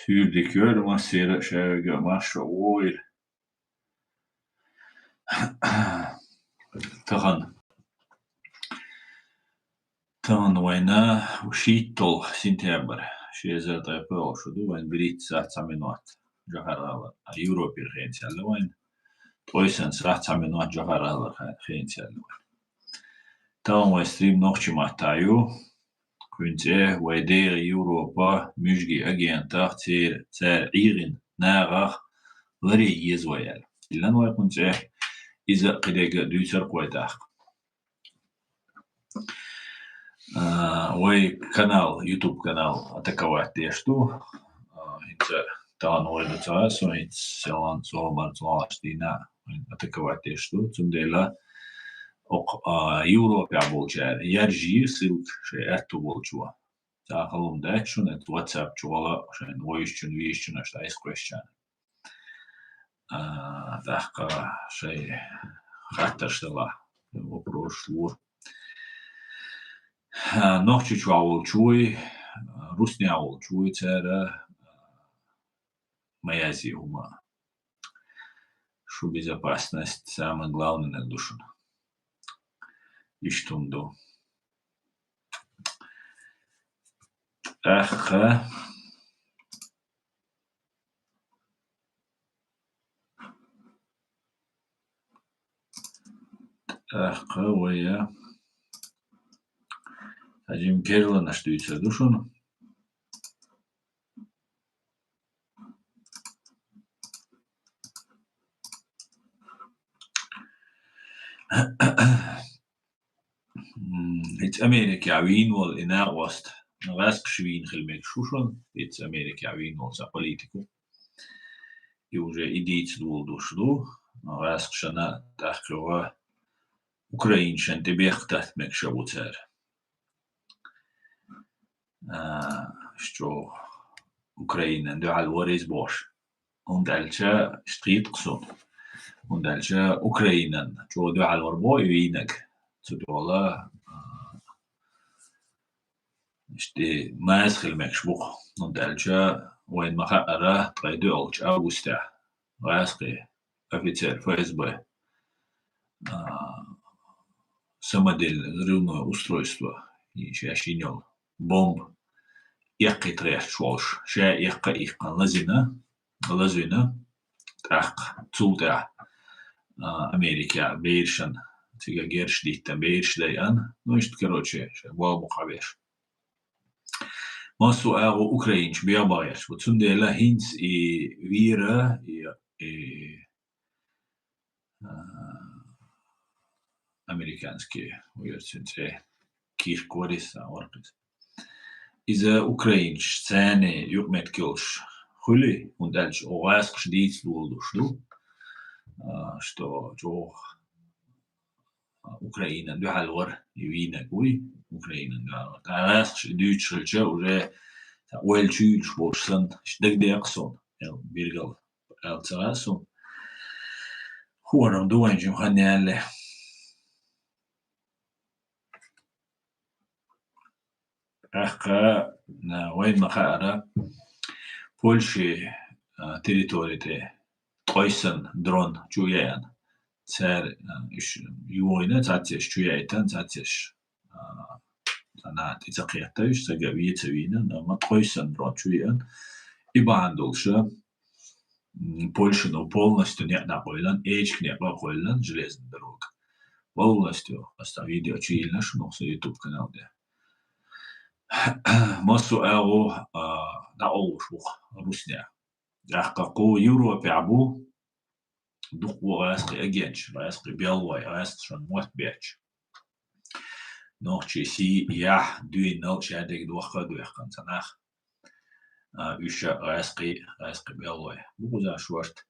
Tuurlijk hoor, maar zeer scheuge, maar zo oer. Tahan wayna وشيتل سنتيبر شيزر طيبو شدو وين بريت ساعة سامينوات جهر يوروبي خين سالو وين تويسن ساعة سامينوات جهر خين سالو تاون وستريم نوخشي ماتايو كنت ويدير يوروبا مشجي أجيان تاختير تار عيغن ناغخ غري يزويال إلا نوي كنت إذا قديق دوسر قويتاخ وي канал, YouTube канал атаковать дешту. Инца тан ойда цаасо инц селан соомар цаастина атаковать дешту. Цундела ок Европе аболчар. Яржи силк ше эту болчуа. Захалум дачун эт WhatsApp чуала шен воищун вищун ашта исквещан. Дахка ше хатташтала вопрос лур. Нохчи чуавол чуй, русниавол чуй цера маязи ума. Шу безопасность самое главное на душу. Иштунду. Ах, вая. Ажим керла наштуйца душун. It's Amerika عوين wol in August. Navasк швин خلمك شوشون. It's Amerika عوين wol sa politiku. И уже идейцы дул душлу. Navasк шана тахкова Украиншен тебехтат мек шабуцер. Что Украина дуал ворис бош. Und alcha street qsun. Und alcha Ukraina. Что дуал ворбо юинек. Цудола işte maaskhil mekshbuq. Und alcha وين ما خقرا تغيدو ألش أوستا. غاسقي أفيتر ФСБ. Самодель взрывное устройство. И шашинёл. Бомб. Яқи трэш шволш. Ша яқа ихқан лазина. Так, цулта. Америка бейршан. Тига гершдита бейршдайан. Ну, что, короче, валму хавеш. Масу агу украинч биабаяш. Вот сундела хинц и вира и американские университеты киркориса оркис. Из-за украинч цены юкмет килш хули und дальше оаск шдиц лулдушу, что Украина дуалвар юина гуй Украина дуалвар. Оаск дючрча уже уэлчүл шборсан шдэгдэксон биргал алцаасун. Хуарам дуанжим ханяале. Ахка на войн махара Польши территории тойсан дрон чуян цер юойна цатеш чуяйтан цатеш она тицакияташ сагавиецевина на тойсан дрон чуян ибандолша Польша но полностью не нахойлан эчк не нахойлан железная дорога полностью оставили очевидно что на YouTube канале Масу агу на олушух Русня. Дахкаку Европе абу духу аски агенч, аски белвай, аски шан мот беч. Нохчи си я дуин нолчадек духа духан санах. Уша аски белвай. Буза шварт.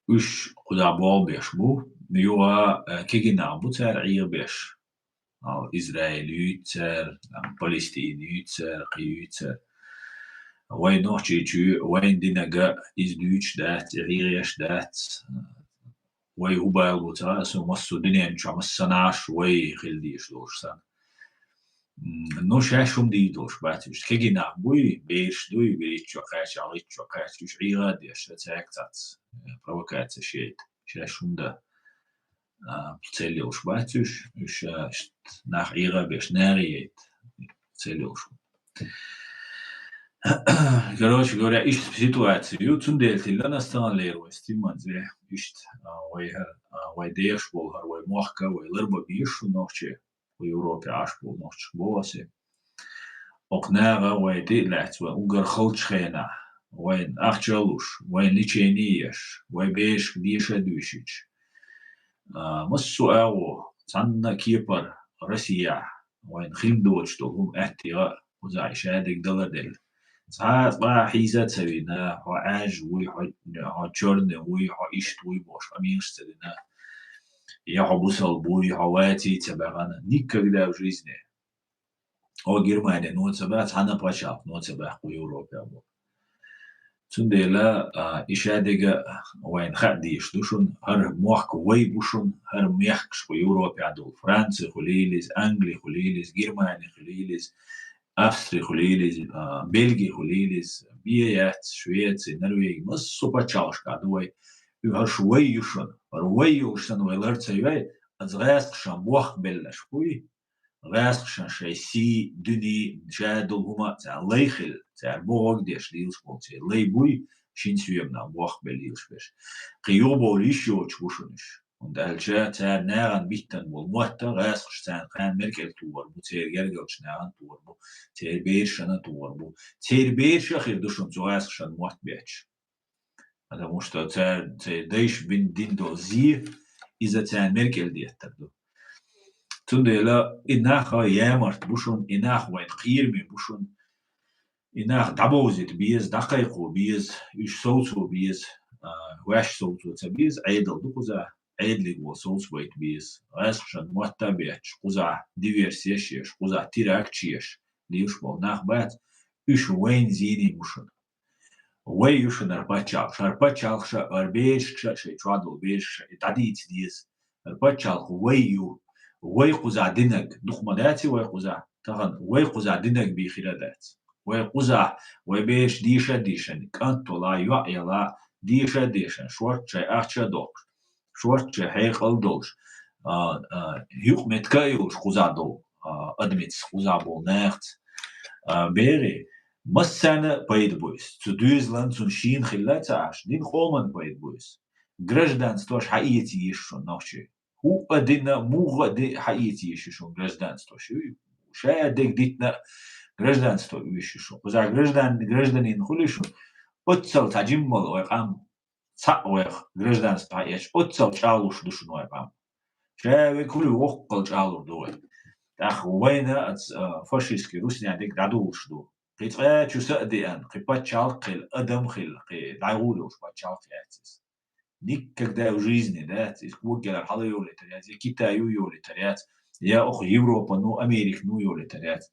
Уш куда бол беш бу. Юа кигина бу цар ир беш. إسرائيل يتسر، فلسطين يتسر، قيتسر. وين نحكي شو وين دينا إز دوتش دات غيرش دات وي هو بالغوتا سو مصو دنيا نشام السناش وي خلديش دوش سن no شاشم ديدوش باتوش كجينا بوي بيش دوي بيتشو قاش عليتشو قاش وش عيادي تاكتات بروكات شيء شاشم ده بتسليوش باتوش وش ناخ عيغا بيش ناريت بتسليوش Короче говоря, ищет ситуацию, цундельти, لا نستان ليرو استيمان زي ищет وي ديش بولهر وي موحكا وي لربا بيشو نوحشي ويوروبي عاش بول نوحش بواسي Oknaga way dit we unger goldschena, wain achjalus, wain lichenies, way beesh diesha dushich. Mussu awo, tanna kieper, Russia, wain khildoch to hum ahtiga, وزع شادك دلدل. ساعات ما حيزات سوينا هو عاج وي هو تشورن وي هو إيشت وي بوش أمين استدنا يا هو بوصل بوي هواتي تبعنا نيكا كده وجيزني هو جرمانيا نوتسبات هنا باشا نوتسبات ويوروبا بو تندلا إشادة وين خديش دوشون هر موحك وي بوشون هر ميحكش ويوروبا دول فرنسا خليليز أنجلي خليليز جرمانيا خليليز أستري خليليز بلجي خليليز بيات شويت نرويج مصو باتشالش كادوي يهر شوي يشون روي يوشن ويلرت يوي أزغاس شامبوخ بلش بوي غاسخشن شي سي دني جادل هما تاع ليخل تاع بوغ ديش ديلش بوتي لي بوي شين سيومنا بوخ بليلش بش قيوبو ليشيوش بوشنش und alja تاع نارن بيتن والموتا غاسخش تاع قان مركل تور بو تير جرجلش نارن تور بو تير بيرشنا تور بو تير بيرش خير دوشن زو غاسخشن موت بيتش потому что تاع ديش بين دين دو زي إذا تاع مركل ديتر تندلا إنها يامرت بوشون إنها وين قيرمي بوشون إنها دبوزت بيز دقيقو بيز إيش صوتو بيز واش صوتو تبيز عيدل دقوزا عيدلي و صوت ويت بيز غاسخشن متابعش قوزا ديفيرسيش قوزا تيراكتشيش ليش بول ناخبات إيش وين زيني بوشون وي يوشن أرباتشالخ أربيش شي ترادل بيش تعديت ديز أرباتشالخ ويو وي قوزا دينك دخمداتي وي قوزا تغن وي قوزا دينك بيخيرادات وي قوزا وي بيش ديشن كانتو لا يلا ديشن شورت شي أخشا دوك شورت شي حيقل دوش هيوخ متكايوش قوزا دو أدميتس قوزا بول ناخت بيري مسانا بايد بويس تو دوزلاند سون شين خلات عاش دين خومن بايد بويس гражданство حقيقي يشون نوشي هو أدينا مو دي حقيقي يشون гражданство شو شاء ديك ديتنا гражданство يشون وزع гражданин خليشون أتصل تجمل ويقام ويق гражданство حقيقي أتصل شالوش دوشون ويقام شاء كل وقل شالو دوي أخ وين فاشيسكي روسيا ديك دادوش دو قيت شو سأدي أن قيبات شالقل أدم خل قي دعولوش بات شالقياتس نيك كدا وجيزني دات إسكوك على الحضر يوليتريات كيتا يوليتريات يا أخ يوروبا نو أمريكا نو يوليتريات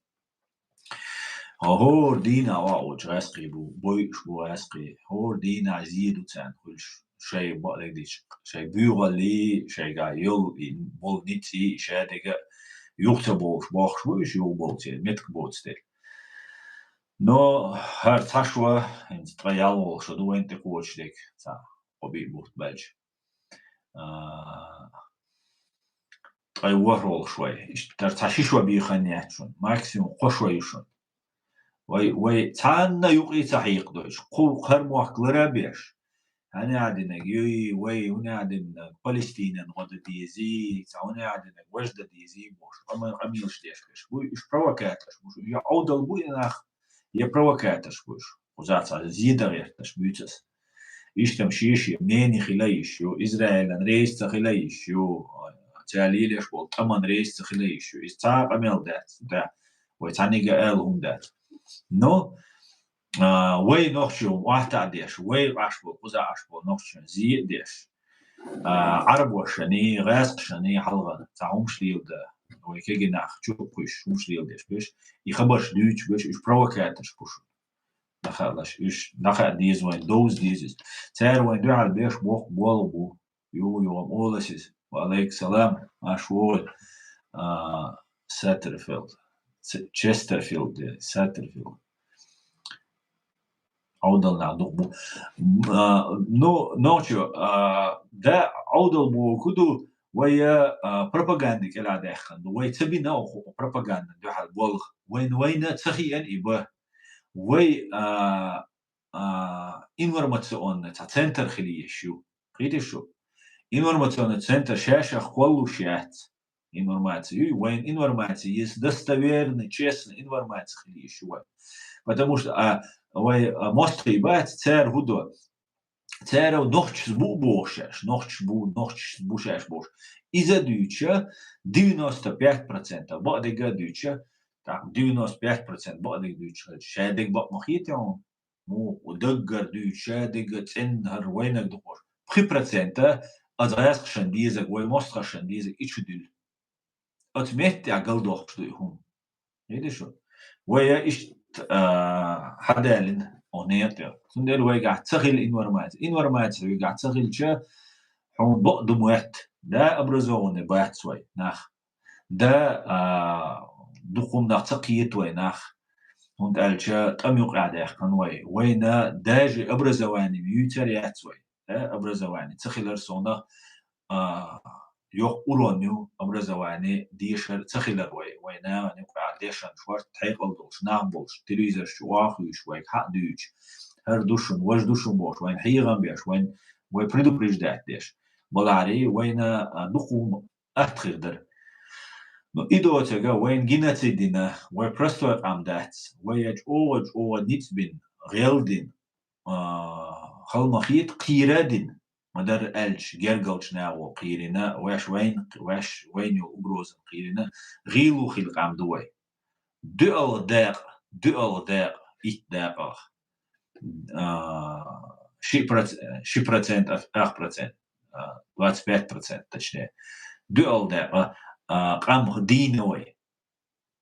هور دينا واوج غاسقي بوي شبو غاسقي هور دينا زيدو تان كلش شيء بقى ديش شيء بيغلي شيء يول إن بول نيتي شادقة يكتبوش باخش ويش يوبوتي متك بوتستيل نو هر تشوا انت تريال شدو انت كوتش ديك تا قبي بوت بالج تغيور شوي ترتاشي شوي بيخنيات شون ماكسيموم قشوي يشون وي تانا يقي تحقيق دوش قو قرم وحكلرا بيش أنا عادنا يوي وي هنا عادنا فلسطين غدا ديزي هنا عادنا وجدة ديزي موش أما أميلش ديش بوي إيش بروكاتش بوش يعود البوي ناخ يبروكاتش بوش وزعت زيادة غير تشبيتس إيش تمشيش منين خلايش يو إسرائيل رئيس تخلايش يو تعليل إيش بول تمن رئيس تخلايش يو إستعب أميل ده ويتعني قالهم دات نو وي نوخشو واحد ديش وي عشبو قزا عشبو نوخشو زي ديش عرب وشني غاسق شني حلغة تعهم شليل ده وي كيجي ناخ تشوفش مش ليل ديش بيش يخبرش ديش بيش إيش بروكاتش بوش دخلش إيش دخل ديز وين دوز ديزز تار وين دو على بيش بوق بولبو يو أولسيس وعليك سلام عشوال ساترفيلد تشسترفيلد ساترفيلد عودل نعدو نوشو ده عودل بو كدو ويا بروباغندا كلا داخل وي تبي نو بروباغندا دو حال بول وين تخيل إبه وي информационный центр خليه شو قيت شو информационный центр شاشة كله شات информации وين информация есть достоверный честный информация خليه شو потому что мост ебать цер гудо цер нохч бу бошаш нохч бушаш бош из-за дюча 95% بعدك дюча так 95% بعدك дюча شادك بق مخيتهم مو ودقر دюча دقر تنهر وينك دقور 3% أزايس خشنديزك ويموست خشنديزك إيش دل أتمت عقل دوخش ديهم هيدا شو ويا إيش حدالن أغنيتي سندل ويا قاعد تغل إنورمات ويا قاعد تغل شا حون بقدم وقت ده أبرزوني بعد شوي ناخ ده دقوم نعتقيت ويناخ هون قال شا تأميق قاعد يحكن وينا داج أبرزواني ميوتر يحتوي أبرزواني تغل رسونا يوق أولونيو أبرزواني ديشر تخيل وينا نقع ديشن شوار تحيق الدوش نعمبوش تلويزر شواخي شوي حق دوش هر دوشن واش دوشن بوش وين حيغان بيش وين بريدو بريج دات ديش بلاري وينا نقوم أتخير إدو تجا وين جيناتي دينا وين برستو أقام دات ويج أوج نيت بين غيلدين خلمخيت قيرادين مدر ألش جرجلش ناو قيرنا واش وين يبروز قيرنا غيلو خلق عم دوي دو داق إت داق شي برسنت 8% 25% точнее دو داق قام دينوي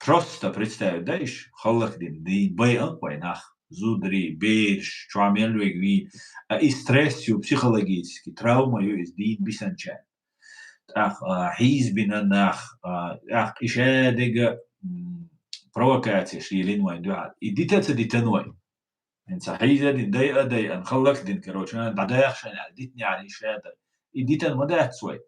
просто представь даешь خلق دين بيان وينах زودري بيرش تعمل ويجي استرس وبسيكولوجيسكي تراوما يو دين بيسانشان حيز بنا ناخ إشادة بروكاتي شيلين وين دوال إديتا تديتنوي إنت حيزة دي داي أنخلق دين كروشان بعدايخ شان عديتني على إشادة إديتا مدات سوي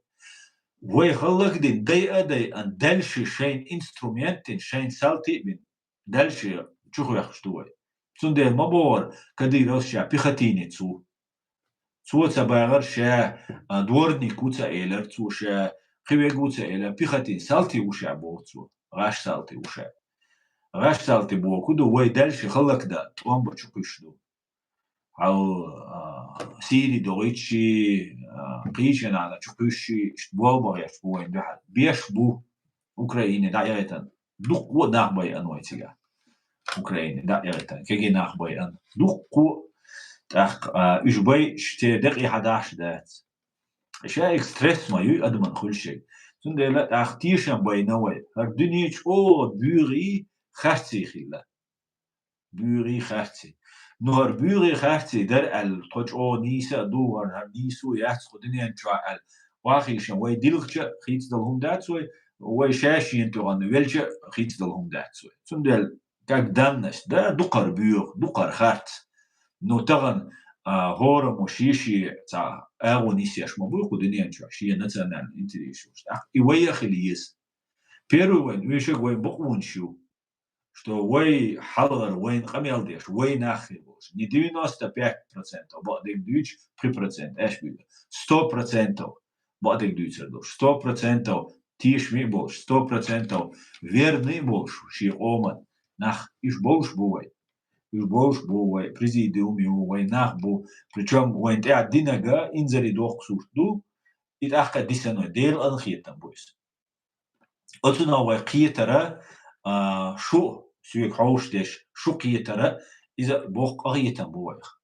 وي خلق دين داي أن دلش شين إنسترومنتين شين سالتي بين دلش تشوخو يخشتوي سندل مبور كدي روشا بيختيني تو تباغر شا دورني كوتا إيلر تو شا خيوي كوتا إيلر بيختين سالتي وشا بو تو غاش سالتي وشا غاش سالتي بو كدو وي دلش خلق دا توان بچوكشدو أو سيري دوغيتشي قيشن على چوكشي اشتبوا بغيش بو وين دوحل بيش بو أوكرايني دعيتا دوق وداق باي أنوي تيجا أوكرايني دعيتا كيجي ناق باي أن دوق تاق إجباي شتى دقي 11 دات إشاء ستريس ما يو أدمن كل شيء سندلا تاق تيشن باي نوي هردنيش أو بوري خرتي خلا بوري خرتي نور بوري خرتي در التوج أو نيسا دوار نيسو يحس خدني أنشاء واخيشن وي ديلخش خيت دلهم دات سوي وي شاشين تغن ويلش خيت دلهم دات سوي سندل كاك دامنش دا دقر بور دقر خرت نو تغن هور مشيشي تا اغونيسياش مبو خدني أنشاء شيء نتنا انتريشوش إيويا خليس بيرو وين ويشك وين بقون شو что وي حلغر وين قميل ديش وي ناخي بوش не 95% بعدك دوش 3% ايش بيقول 100% بعدك دوش 100% تيش مي بوش 100% верный بوش شي اومن ناخ إيش بوش بوي президиум وي ناخ بو причем وين تاع دينغا انزري دوخ سوشدو يتاخ ديسانو ديل انخيتن بويس أتنا وي قيترا شو سويك حوشتش شو قيترا إذا بوق أغيتم بويخ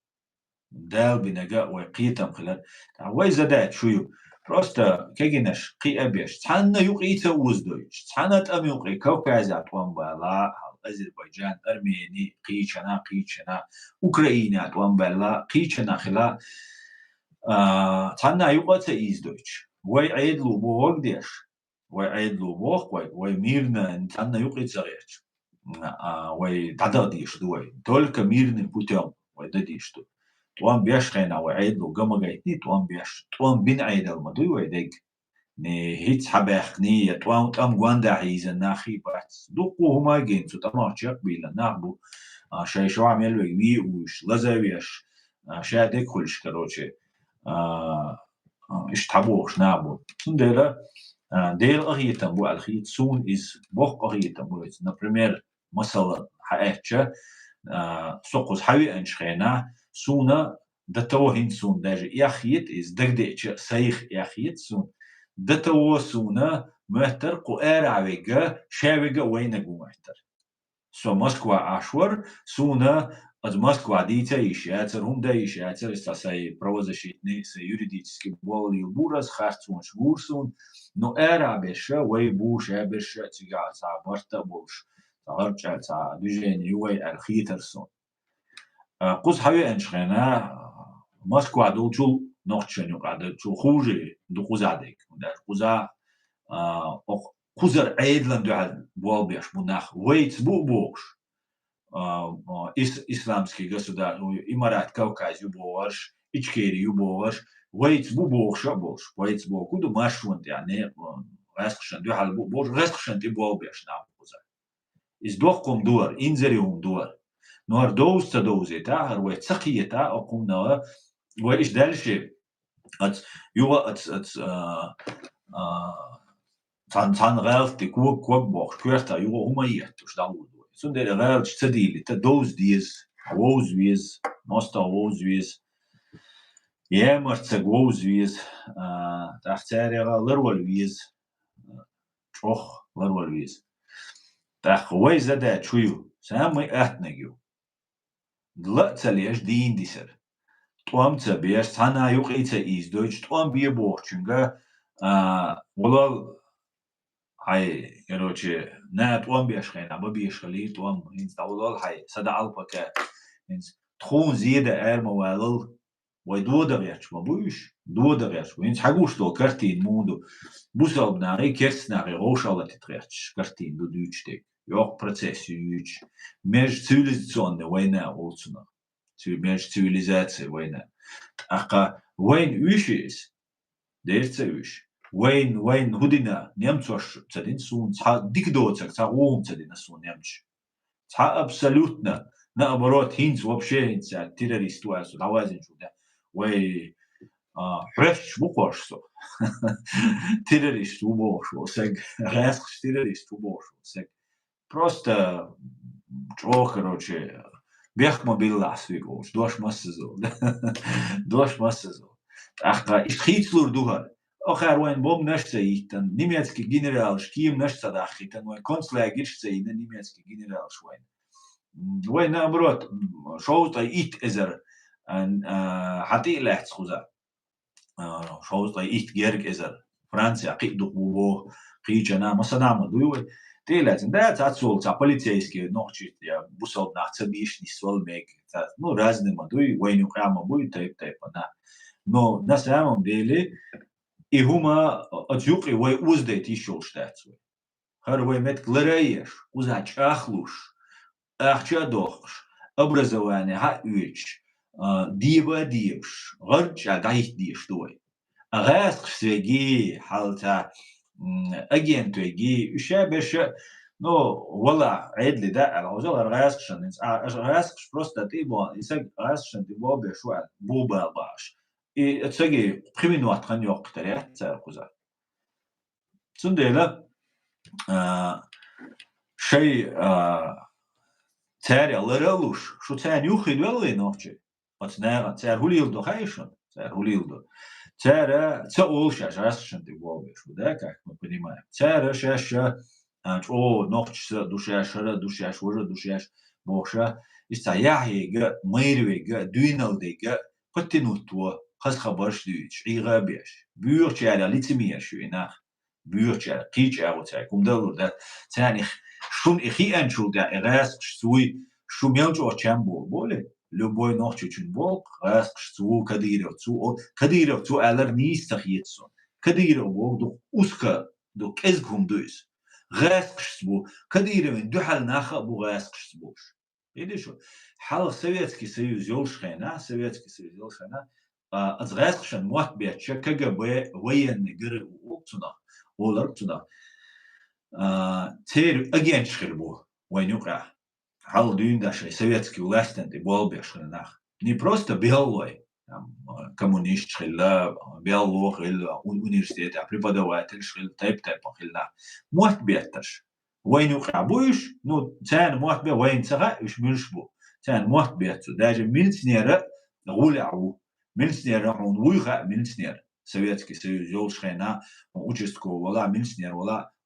دال بنجا وقيتم خلال وإذا دات شو просто كيجنش قي أبيش تحنا يقيت وزدويش تحنا تأم يقي كوكازات وانبالا أذربيجان أرميني قيشنا أوكرانيا وانبالا قيشنا خلا تحنا يقات إيزدويش ويعيد لو بوق ديش ويعيد لو بوق ويميرنا تحنا يقيت زغيرش وي داديش دوي только мирным путем وي داديشتو توان بيش خينا وعيد لو قما قايتني توان بيش توان بين عيد المدوي ويدق ني هيت حباخني توان تام غواندا هيزن ناخي بات دوقو هما جين تو تما تشق بيلا ناخبو شاي شو عمل وي وش لزاويش شادك كلش كروچه ايش تابوش نابو سندلا ديل أغيتم بو الخيط سون إز بوق أغيتم بو نبريمير مثلا حقيقة سوقوز حوي أنشخينا سونا دتوهين سون داج يخيط إز دقديش سيخ يخيط سون دتو سونا مهتر قوار عويقا شاويقا وينقو مهتر سو موسكوا عشور سونا از Москва дитя ищеатер, хунда ищеатер, сасай правозащитный, с юридический бол юбурас, харцун швурсун, но эра беша, вей буш, эбеша, тига, ца барта буш, ца гарча, ца движение, ювей архитерсон. Куз хави эншхена, Москва дулчул нохченю, када чул хуже, духузадек, да, куза, кузар эйдлан дуал бол беш, мунах, вейц бу буш. Исламский государство, Имарат, Кавказ, Юбоваш, Ичкери, Юбоваш, Вейц Бубоша Бош, Вейц Бокуду, Машунт, يعني Рескшен, Дюхал Бош, Рескшен, Тиболбеш, Нампуза. Из Дохком дуар, Инзериум дуар. Нуар доуз тадоузета, Арвей Цахиета, Окумна, Вейш дальше, от Юва, от Цан Релфти, Куок Бох, Кверта, Юва Умаиет, Шталуд. Sunt de real cedili, te 2 dias, 2 vezes, nosta 2 vezes, Jemert 2 vezes, tachtserega lirwal vezes, troch lirwal vezes. Tach way zada chuyu, samay atnagyu. Dlatsaliesh din diser. Tuam tsabier sana yuqita is Deutsch, tuam bier borchunga, walal هاي كروتشي نات وان بيشخين أما بيشخلي توام هنز دولال هاي سدا ألبكا هنز تخون زيادة أرما والل ويدو دغيرش ما بوش دو دغيرش هنز حقوش تو كرتين موندو بوسال بناري كرتس ناري روشالة تتغيرش كرتين دو دوچتك يوق процесс يوچ меж цивилизационная война олцуна меж цивилизацией война ака войн вишис дерце виш وين هدينا نيمتوش تدين سون تها ديكدوتك تها قوم تدين سون نيمتش تها ابسولوتنا نابروت هينز وبشي هينز تيروريست واسو لوازن شو ده وي حرفش بوقوش تيروريست وبوش وسق راسخ تيروريست وبوش وسق просто чё короче бехма биллас вигош дош массазо дош массазо аха ишхитслур дугар آخر وين بوم نشته ایتن نیمیتکی گنرال شکیم نشته داخیتن وين کنسلا گیرشته ایتن نیمیتکی گنرال شوين وين نبرات شوطة ایت ازر ان حتى لحت خوزا شوطة ایت گرگ ازر فرانسیا قيدو بو قيجنا مثلا ما دوي تيلاتن ده تاعسول تاع полицейский نوخشيت يا بوسول ناعتبيش نسول ميك ну разные ما دوي وين يقام بوي تايب انا но на самом деле и хума отюqi way uzdeit ishulshtats way. Har way met glarayesh, uzach achlush, achchadoch, образование ha üch, diva divsh, garcha gaich dish doy. Agas svegi halta agentwegi ushabesh no والله عيد لي ده على وزارة الرئاسة الرئاسة просто تبغى يسق رئاسة تبغى بشوال بوبا باش تسقي قيمة وقت خن يوقت تريح تسأل سندلا شيء تاري الله رلوش شو تاني يوخي دولي نوتشي بتناغ تار هوليل دو خايشون تار هوليل دو تار تقول شاش راسشن تبغى بشو ده كأك مبني ما تار شاش أو نوتش دوشاش هذا دوشاش ورا دوشاش بوشة استعياهي جا ميروي جا دوينال دي جا قتنوتوا خاص خبرش دويش عيغا بيش بيوش على لتمية شو إناخ بيوش على قيج أوتاي كم دلو ده تاني شون إخي أنشو ده إغاس شوي شو ميلجو أشامبو بولي لو بوي نوتشو تشون بول غاس شو كديرو تو ألر نيس تخيتسون كديرو بول دو أسكا دو كزكم دويس غاسقش сбу, кадыровин дюхал наха бу غاسقش сбуш. Видишь, хал Советский Союз ёлшхена, Советский Союз ёлшхена, az غاسقشن موت بيتش КГБ военный гыры ултуна, олар туда. Тер агентшхер бу, войнюка. Хал дюндаши советский властен ты болбешхер нах. Не просто белой, коммунист шхилла, беллох или университет, а преподаватель шхилла, тайп хилла. Мот беташ. Войнюка буш, ну, цен мот бе войн цага, уж мюшбу. Цен мот бету. Даже милснера гуляу. Милснера он уйха милснер. Советский Союз ёлшхена, участковый, милснер,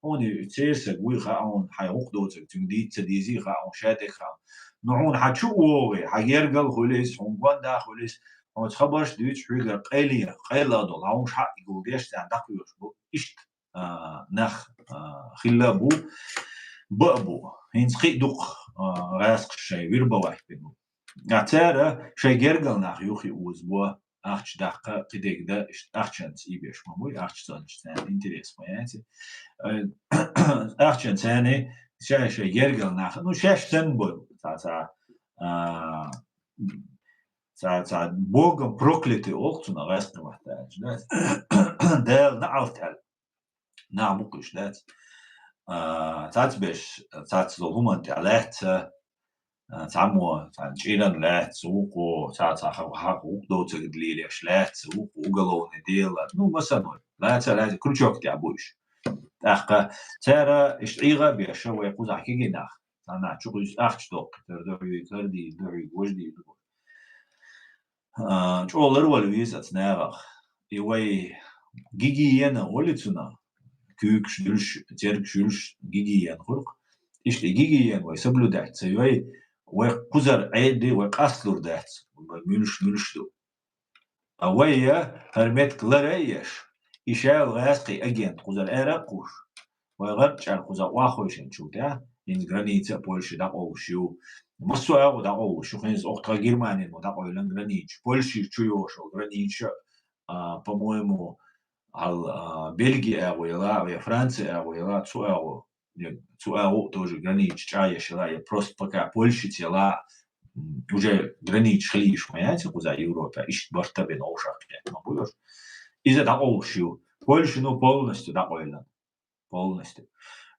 он تيرسك ويخا on حيوقدوتك تنجديد تديزي خا on شاتك خا نعون حتشو وغي حيرقل خليس on قواندا خليس on تخبرش دويتش حيقر قيلا دول عونش حق يقول ديش تان دقيوش بو إشت نخ خلابو بأبو هينس خي دوق غاسق الشي ويربا واحد بينو نعتارة شي جرقل نخ يوخي وزبوا أخش دقة قديك دا أخشنت إيبيش ماموي أخشتانش تان إنتريس ماياتي أخشن تاني شاش يرجل ناخذ نو شاش تنبول تا بوغم بروكليتي أوقتنا غاسق محتاج دال نعرفتها نعمقش دات تاتبش تاتلوهما تعلات تعمو تانجيلن لات سوقو حقوق دوتك دليليش لات سوقو وقلون ديل نو مثلا لا كل شوك تعبوش أخا ترى إشتيغا بيشوا ويقول ذاك جناح أنا شو قلت أختوق تردوي كردي دوي وجدي شو الله روى لويز أتناغ يوي جيجينا ولتنا كوك شلش ترك شلش جيجينا خلق إشتي جيجينا ويسبلو دات سيوي ويقزر عيدي ويقصلر دات ملش دو أويا هرمت كلاريش إشال غاسقي أجين قزر أراقوش ويغرج على قزر واخوشين شو ده إن граница Польши да أوشيو مسوا да أوشيو خنز أختها Германии да أولن границ Польши чуёшо граница по-моему ал Бельгия أويلا Франция أويла цуэу тоже границ чаешила я просто пока Польши тела уже границ шли понимаете куда Европа ищет бартабен оушак мабуёш из-за да أوشيو Польши ну полностью да أولен полностью.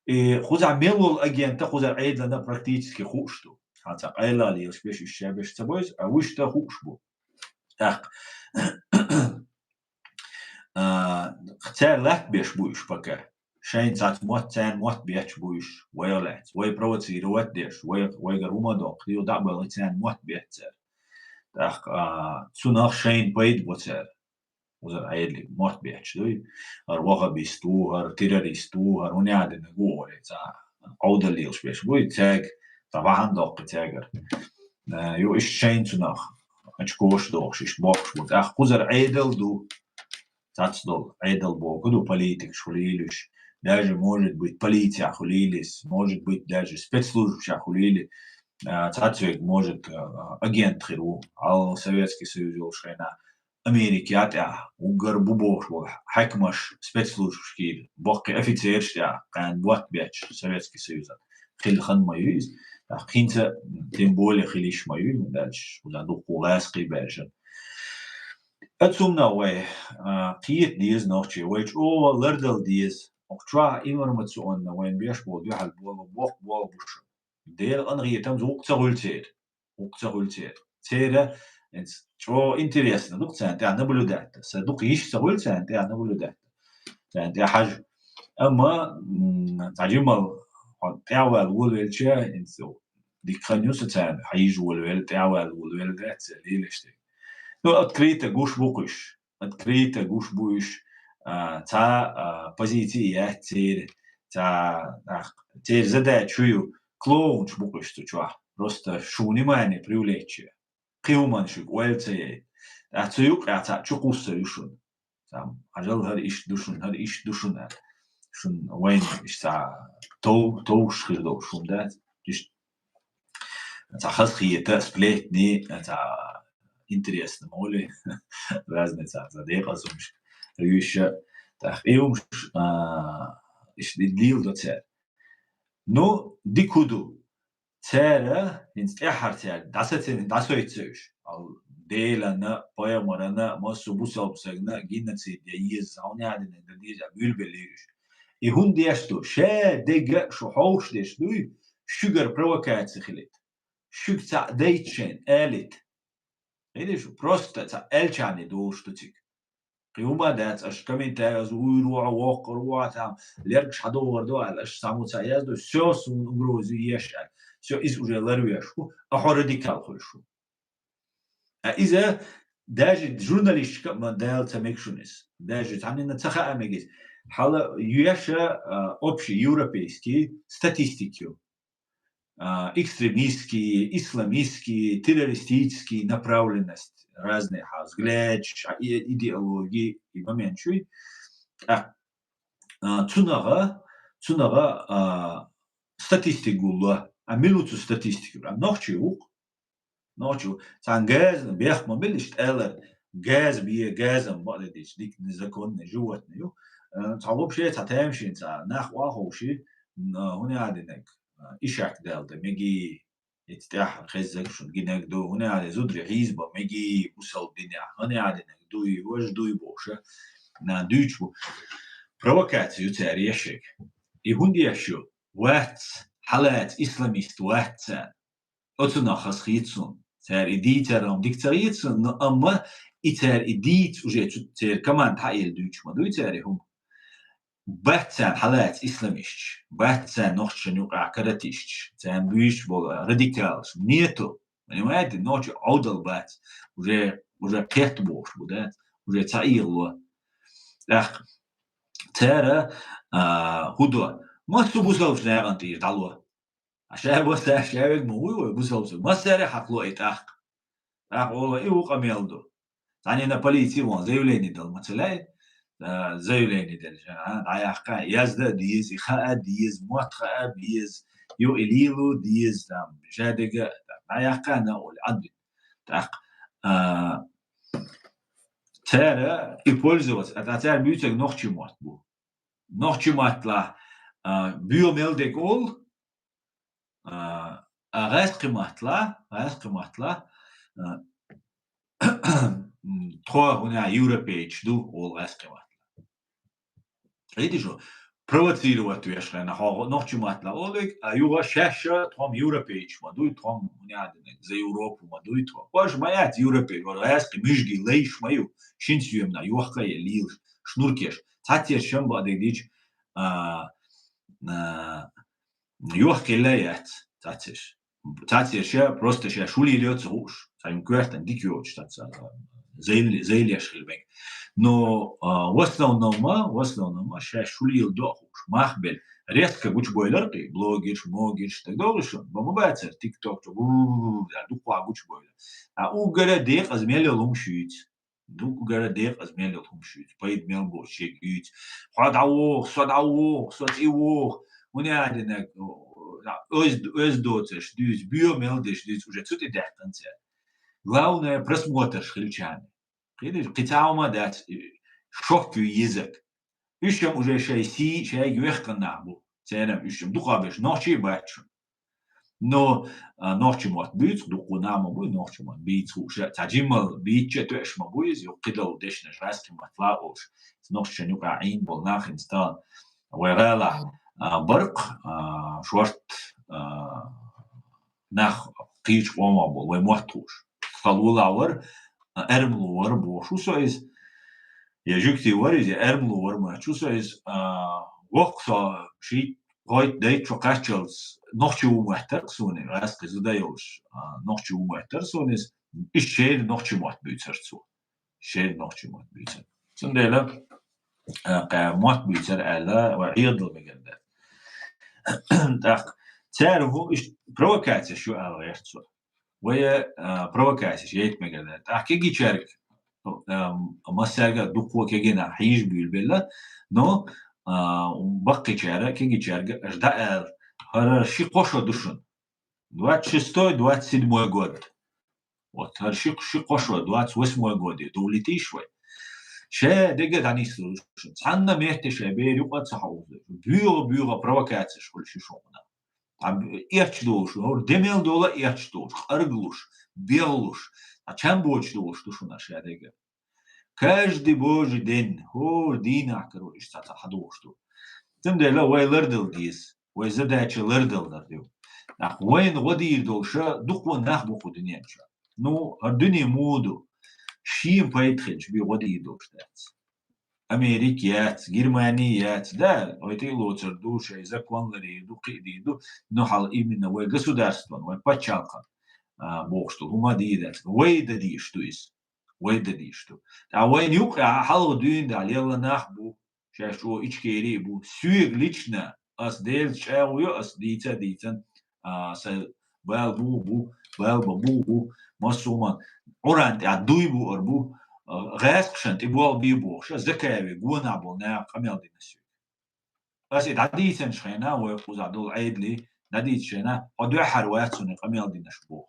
И хуза мелол агента хуза айдлана практически хушту. Хата айла ли успеш ищебеш собой, а вышта хушбу. Так. Хотя лет беш будешь пока. Шейн цат мот беш будешь. Вайлет. Вай провоцировать деш. Вай гарумадок. Дио да был цен мот бешцер. Так. Цунах шейн пейд боцер. وزر عيدلي مort بيحش دوي وغا بيستو تيراريستو ونعد نقول تا عودة اللي يش بوي تاج طبعا دوق تاجر يو إيش شين تناخ أشكوش دوخش إيش بوخش بود أخ كوزر عيدل دو تاتسدل عيدل بوك دو политик шулилиш даже может быть полиция хулилис может быть даже спецслужб шахулили татсвек может агент хиру ал Советский Союз шейна أمريكا تاع وقربوا بوش حكمش спецслужб شكيل بوقي أفيتير تاع كان بوات بيتش سوفيتسكي سويز خيل خن مايوز خينتا تيمبولي خيليش مايوز دالش ولا دوقو غاسقي بيرجن أتسومنا وي قيت ديز نوشي ويش أو لردل ديز أقترا إمرمتسون وين بيش بودو حال بوق بوش دير أنغيتم زوق تغلتير تيرا что интересно, дух цент, я наблюдать, дух ищ собой цент, я наблюдать, цент, я хожу, ама, таджимал, تعوال والويلشة إنسو ديكانيوس цент, حيج والويل تعوال والويل داتس ليلشتي، ну открыто гуш букуш, открыто гуш буш, та позиции я теперь задачу клоун букуш тучва, просто шу внимание привлечь. قيومانشوك ويلتي أتيوك أتشقوس يشون سام عجل هذا إيش دوشون هذا إيش دوشون شون وين إيش توش خير شون ده إيش خاص خيطة سبليت ني إنتريس نمولي لازم دقيقة زومش ريوش تأخيرهم إيش دليل ده نو ديكودو تارا هنس احر تار داستين داسويتسوش او ديلنا بايمرنا ما سبوسا بسغنا جينتسي ديز هوني عادنا ديز بيلبليش يهون ديشتو شا ديغ شو حوش ديشتو شوغر بروكاتس خليت شوك تا ديتشين اليت ايديشو بروستا تا الچاني دوشتو تيك قيوما دات اش كمين تاز ويروع وقروع تام ليركش حدور دو على اش سامو تاياز دو سوس ونغروزي يشال سو از وجلر يشو احو راديكال خلشو اذا داج جورناليست ما دالتا ميكشونس داج تعملنا تخا اميجيز حالا يشا общий европейский статистику экстремистские, исламистские, террористические направленности разных взглядов, идеологии и моментов. Цунага статистику, минуту статистику, ночью, цан газ, бех мобилиш, элер, газ бие газом, балдиш, дик незаконный животный. Цан вообще цатемшин, цан нахвахоши, هنا عندك إشاك دالدا ميجي يتفتح خزك شون جينك دو هنا على زودري حيزبا ميجي وصل الدنيا هنا عندك دوي وش دوي بوشة نا دويتشو بروكاتيو تاري يشك يهون يشو وات حالات إسلاميست وات سان أتنا خاص خيتسون تار إدي تارم ديكتاريتسون أما إتار إديت وجيت تار كمان تحيل دويتش ما دوي تاري هم بحثاً حالات إسلاميش بحثاً نوش نوع كراتيش تان بيش بولا راديكالش نيتو يعني ما يدي نوش عودل بات وجا كيت بوش بدات وجا تعيل أخ ترى هدوء ما سبوسوش نعانتي تعلوا عشان بس عشان مو بوسوس ما ساري حقلو إتأخ والله إيه وقميلدو يعني أنا بوليتي وان زيوليني دل مثلاً زيوليني دل عياقا يزدا ديز إخاء ديز مواتخاء ديز يو إليلو ديز جادقة عياقا نقول عدد تاق تارا إبولزوت أتاتار بيوتك نوخشي موات بو نوخشي موات لا بيو ميلدك أول غاز قيمات لا تخوا هنا يوروبيتش دو أول غاز قيمات Видишь, провоцировать вешрена, ночимат la олег, а юга шеша том европейч, мадуй том нядене, за Европу мадуй то. Пож маят европей, вараски мижги лейш маю, шинсюем на юхка е лил, шнуркеш. Татьер шамба дедич, юхка леят, татьеш. Татьер ша просто ша шули льет руш, сам квертен дикёч, татья, зейлеш хилбек. Но в основном шашули дохуш махбел резко буч бойлерки блогер могиш так дальше бомбается тикток дуква буч бойлер а у гара дек азмели лумшит дук гара дек азмели лумшит поид мел бочек ит хадау сотиу унядинек öz доцеш дюз биомелдеш дюз уже цути дехтанце главное просмотр шхильчани Видишь, قطعة دات شوك يزك إيشم وجا شيء يحكن نعبو تانم إيشم دقابش نوشي باتش نو نوشي موت بيت دقو نعم بوي نوشي موت بيت وش تجمل بيت تأش مبويز يقدر دشنا راسك مطلعوش نوشي نوقع عين بول ناخنستان ويرالا برق شورت ناخ قيش قوما بول وموتوش خلولاور Ermluvar bošu sois, ja žukti variz, ja ermluvar maču sois, voksa šī goit deičo kačels nohči umehter suni, raske zudajoš nohči umehter sunis, iš šēri nohči mat bücer su. Šēri nohči mat bücer. Sundela, mat bücer ala, wa irdil megadda. Tak, تعرفوا إيش بروكاتيا شو على يحصل وهي بروكاتيا جيت مجالات أحكي جي شارك ما سرقة دقوة كجينا حيج بيلبلا نو بقي شارك كي شارك أجداء هر شيء قشة دشون 26-27 год вот هر شيء قشة 28 год دولتي شوي شيء دقة داني سلوشن عندنا مهتش عبير يقعد صحوه بيو بروكاتيا شو شو شونا Erçdoluş, or demel dola erçdoluş, argluş, белуш, а чем больше долуш, то что наш ядега. Каждый божий день, дина, короче, та хадуш ту. Тем деле, лырдыл диз, задача лырдылдар дю. Вайн годир долша, дуква нахбуку дуньяча. Ну, ардуни муду, шим поэтхич би годир долштац. Amerikiyat, Германият, да, эти лоцер душа, законлари, дукидиду, но хал именно в государство, в пачалка, бог что, гумадидат, вейдади что is, вейдади что. А вейн юк, хал дюн, да, лела нахбу, шашо ичкери бу, сюег лично, ас дел чауё, ас дитан, са бу, масуман, орант, дуй бу, арбу, غاسقشن تبوال بيبوخ زكاوي جونا بونا قميل دي نسيو بس داديتن شخينا وزادول عيدلي داديت شينا ودو حروات سوني قميل دي نشبوخ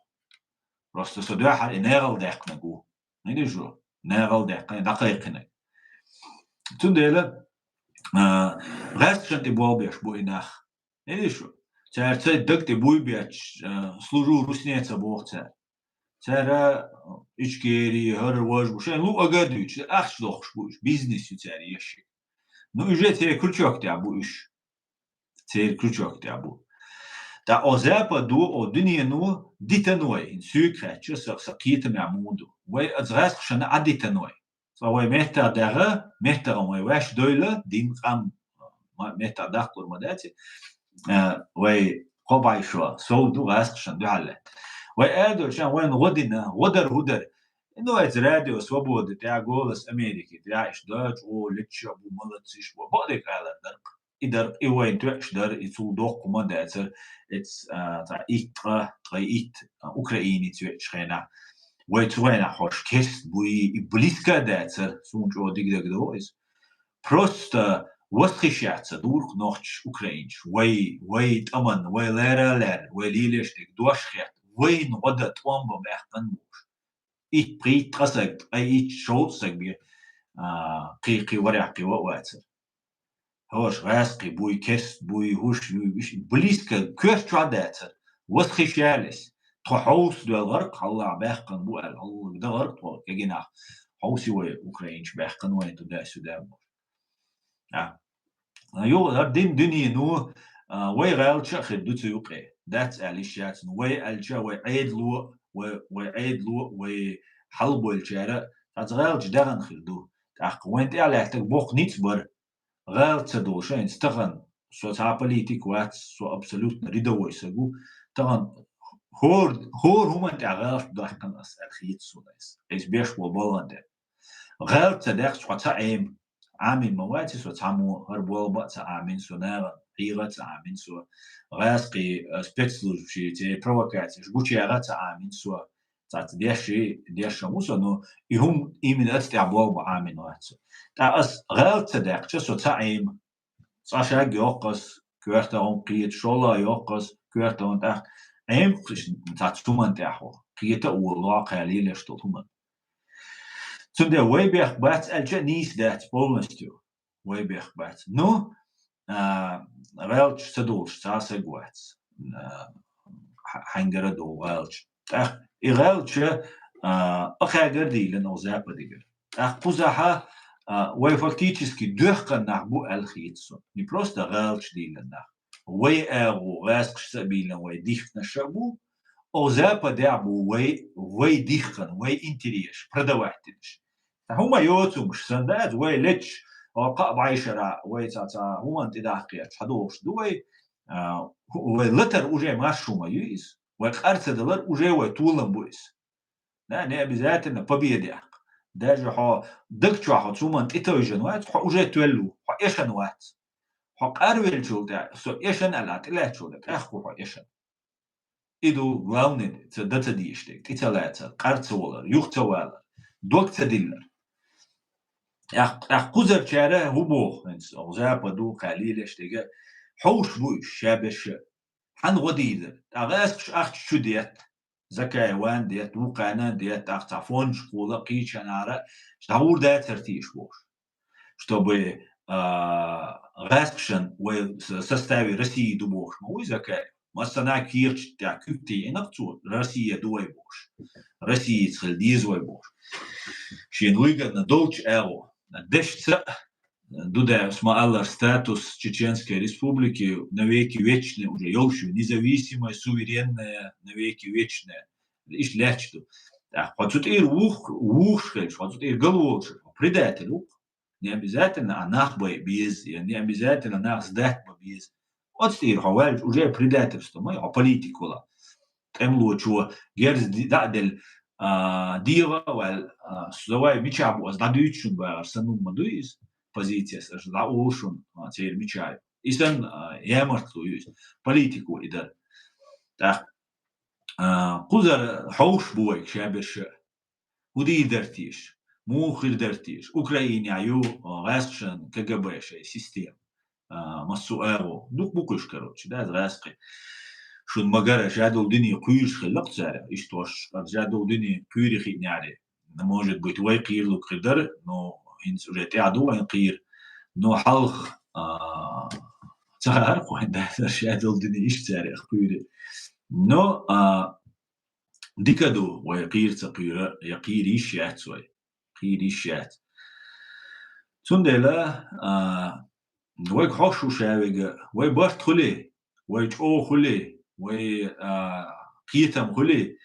رست سدو حر نغل دقنا جو نيدي جو نغل دقنا دقيقنا تنديلا غاسقشن تبوال بيش بو إناخ نيدي شو تارتي دك تبوي بيش служу руснеца бохца ترى إشكيري هر واج بوش لو أقدوش أخش لخش بوش بيزنس يتاري يشي نو إجا تير كرچوك تابو إش تير كرچوك تابو تا أزابا دو أو دنيا نو ديتانوي إن سوكراتش سقيت معمودو وي أزغاس خشنا عديتانوي سوي مهتا داغا مهتا غموي واش دويلة دين قام مهتا داخل مداتي وي قبعي شوا سودو غاس خشن دو حالة وقالوا عشان وين غدر هدر انه از راديو свободы تاع голос امريكي تاع اشداج او لتش ابو ملتسيش وبعدك على درق ادر اي وين تاعش دار يسول دوق ما داتر اتس تاع ايت اوكرايني تاعش خينا ويتوينا خوش كيس بوي بليسكا داتر سونجو ديك دوز просто восхищаться дурк ночь украинч وي تمن وي لير وي ليلش ديك دوشخيت وين غدا توامبا بيحقن بوش إيت بريت ترسك إيت شوتسك بي قيقي ورعقي وقواتر هوش غاسقي بوي كست بوي هوش بليسكا كير تراداتر وسخيشالس تحوس دو الغرق الله بيحقن بو الله ده غرق طول كجناح حوسي وي أوكراينش بيحقن وين تدا سودان يو دين دنيا نو وي غال شخص دوتو يقي that's الاشياء وي الجا وعيد لو وحلبو الجارة تغال جدارن خلدو تاق وين تعلق بوق نيتبر غال تدوشين استغن سو تا بوليتيك وات سو ابسولوت ريدو يسغو تغن هور هما تعغال داخن اس الخيت سودايس ايش بيش وبولند غال تدق سو تا ايم عامين مواتي سو تامو هربول بات عامين سو نار قيغة عامين سو غاسقي سبيتسلوج شي تي بروفوكاتي جبوتي غات عامين سو تاع ديش موسو نو يهم إيمن أتعبوا عامين واتسو تا أس غال تدق سو تايم صاشا يوقس كوارتون قيت شولا يوقس كوارتون تاع ايم قش تاع تومن تاعو قيتا والواقع ليلش تومن تندي ويبيخ بات الجنيس دات بولنستو ويبيخ بات نو welch تدوش تاسع قوات حنجرة دو welch welch أخاجر دي لنا وزابة ديجر قزحة وفاكتيشسكي دخل نحبو الخيتسون ني بروستا welch دي لنا ويأغو غاسق سبيلا ويديخ نشابو وزابة دعبو ويديخن وينتريش بدواتنش هما يوتو مش سندات ويلتش وقاب عيشرا ويتاتا هما انتداقيات حدوش دوي ولتر وجاي ماشوما يويس وقارتدلر وجاي ويتولن بويس لا نبي ذاتنا ببيديق داجو حو دكتشو حو توما انتيتوجن وات حو وجاي تولو حو ايشن وات حو قارويل جولدا سو ايشن الات لا جولدا اخو حو ايشن إدو غاونين تدتا ديشتك تيتالاتا قارتولر يوختوالر دوكتدلر قزر چاره هبوخ انس اوزابا دو قليلش دیگه حوش بوش شابش حن غديد اغاسش اخت شديت زكاي وان ديت وقانا ديت اختافونش قولا قيشنارا شتاور دا ترتيش بوش чтобы غاسشن و составе России дубош мой закай مثلا كيرش تاع كوتي نقطو روسيا دوي بوش روسيا تخل ديزوي بوش شين ويغن دولش اغو دشت Дуда смаалар статус Чеченской Республики навеки вечный, уже елшую, независимая, суверенная, навеки вечная. Иш лячту. Хочут и ух, хочут и голову, предатель ух. Не обязательно анахбай без, не обязательно нах сдатба без. Вот стир хаваль уже предательство, мы а политикула. Тем лучше герз дадел дива вал сувай мичабу, сдадуючун бар санум мадуис. Позицијас, да ушун цејер мичај. Истен јемарту јус политику идар. Так кузар хауш буйк шабеш уди идертиш, мух идертиш. Украина ю гасшан КГБ шей систем. Масуэро дук букуш короче, да, зраски. Шун магара жадул дини куйш хилак цара, иштош жадул дини куйри хитняри. Может быть вай кирлу кидар, но هنس وجهتي عدو ينقير نو حلق تعرف وين ده شادل دني إيش تاريخ كويرة نو ديكادو ويقير تقير يقير إيشات سوي قير إيشات تندلا ويك حشو شاويجا وي بارت خلي وي جو خلي وي قيتم خلي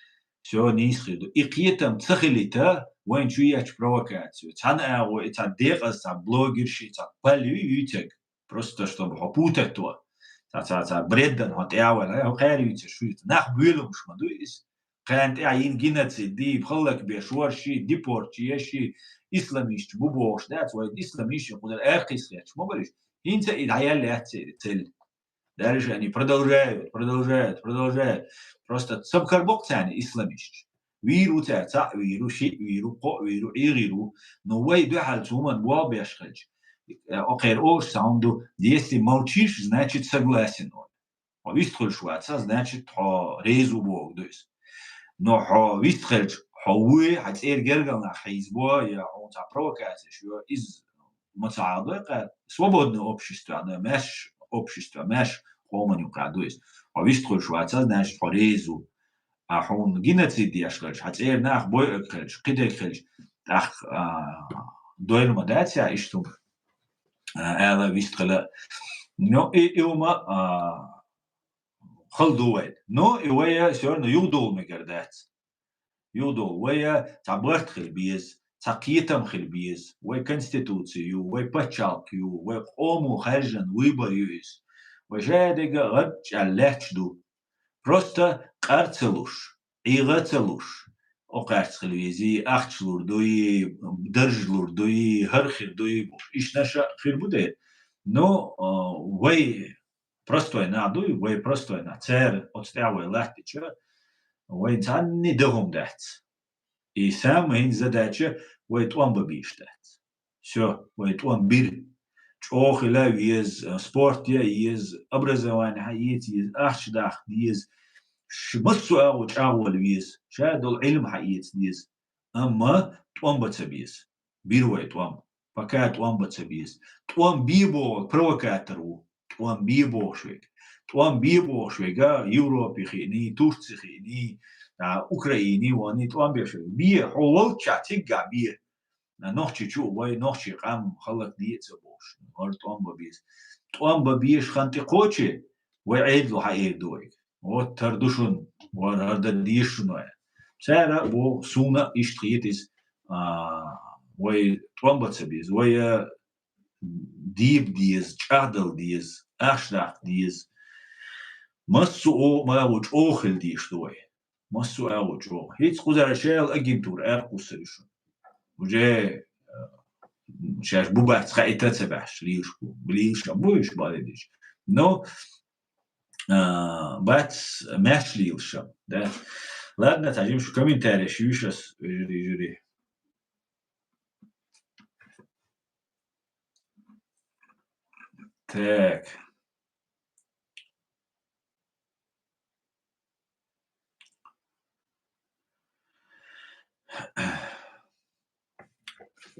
شو نيسخدو إقيتم تخليتا وين شوية провокацию. Тана о это дегаса блогерши, это полюйтек, просто чтобы попутать то. Это бреддан хот явала, я хайрюйте шуйт. Нах бюлум шмадуис. Кант яин геноцид ди бхалак бешварши, депорчи, яши исламист бубош, да, свой исламист, куда эрхисляч, могориш. Инца и даяля цель. Дальше они продолжают. Просто сабкарбок цани исламист. ويرو تاع ويرو شيء ويرو قو ويرو إيرو نوعي بحال تومن بوابيش خلج أخير أوش ساوندو если молчишь значит согласен он вистхол шваца значит ха резу бог то есть но ха вистхол حوي حتير جرجلنا حيزبوا يا он تاع провокация شو из متعاضد свободное общество оно مش общество مش قومن يقعدوا есть вистхол шваца значит ха резу أحون جيناتيد يشغلش حتى ناخ بوي أكلش قدر كلش أخ دوير مداتيا إشتم ألا ويستقلا نو إيوما خل دويد نو إيويا سورنا يودول مقردات يودول ويا تعبرت خلبيز تقيتم خلبيز وي كونستيتوسيو وي باتشالكيو وي قومو خرجن ويبريوز وجادق غبج اللاتش دو Просто قرцلوش إيغتلوش أو قرцلويزي أختلور دوي درجلور دوي هرخير دوي إيش نشأ خير بوده но وي простой надуй وي простой на цер отстявай лахтича وي تاني دهم дать и самая задача وي توان бишдать все وي توан бир چوخ لا يز سبورت يز образование حياتي يز أخش داخ يز شمسو أول يز شادو العلم حياتي يز أما توان بتسبيز بيروي توان пока توان بتسبيز توان بيبو провокатору توان بيبو شويك توان بيبو شويكا يوروبي خيني تورسي خيني أوكرايني واني توان بيشويك بيه حوال تشاتيقا بيه نوحشي شو واي نوحشي قام خلق ديت سبوش قال توان ببيش خانتي قوتشي ويعيد له حقيق دويك وتردوشن ورد ديشنو سارة بو سونا اشتريتيس وي توان بتسبيز وي ديب ديز چادل ديز اشداق ديز مسو ما وج اوخل ديش دوي مسو اوج اوخ هيت قزر شال اجنتور ارقوسرشن وجه شاش بوبات خايتا تبعش ليشكو بليش بوش بالديش نو بات ماش ليش ده ладно تعجب شو комментарий شويش جري так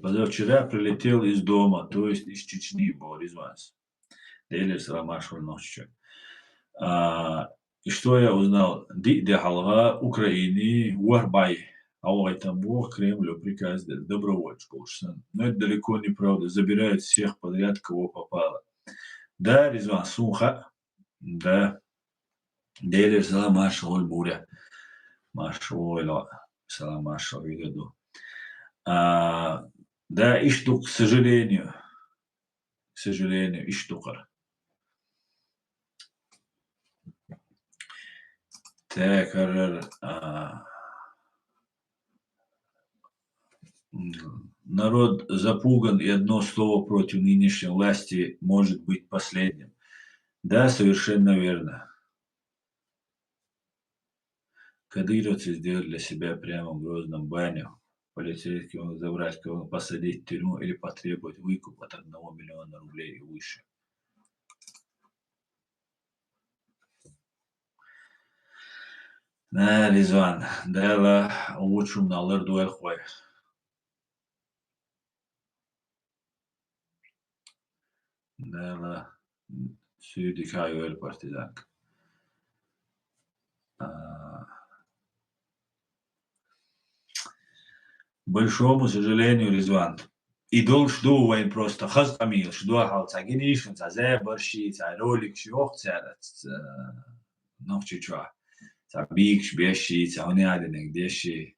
позавчера прилетел из дома, то есть из Чечни был, из вас. Делись Ромашевой ночью. И что я узнал? Дехалга Украине Уарбай. А там Бог Кремлю приказ добровольчиков. Но это далеко не правда. Забирают всех подряд, кого попало. Да, Резван, Суха. Да. Делер салам Машаль Буря. Машаль. Салам Машаль Виду. Да, и что, к сожалению, и штукар. Так, народ запуган, и одно слово против нынешней власти может быть последним. Да, совершенно верно. Кадыровцы сделали для себя прямо в Грозном баню. Полицейским могут забрать, кого посадить в тюрьму или потребовать выкуп от 1 миллиона рублей и выше. Да, Резван, да, лучшим на лырдуэль хой. Да, Südikaiöl партизанка. Большому сожалению, Резван. И дол жду вайн просто хаз камил, жду хал цагиниш, за борщи, за ролик шох, за ночичва. За бикш, беши, за оняденек, деши.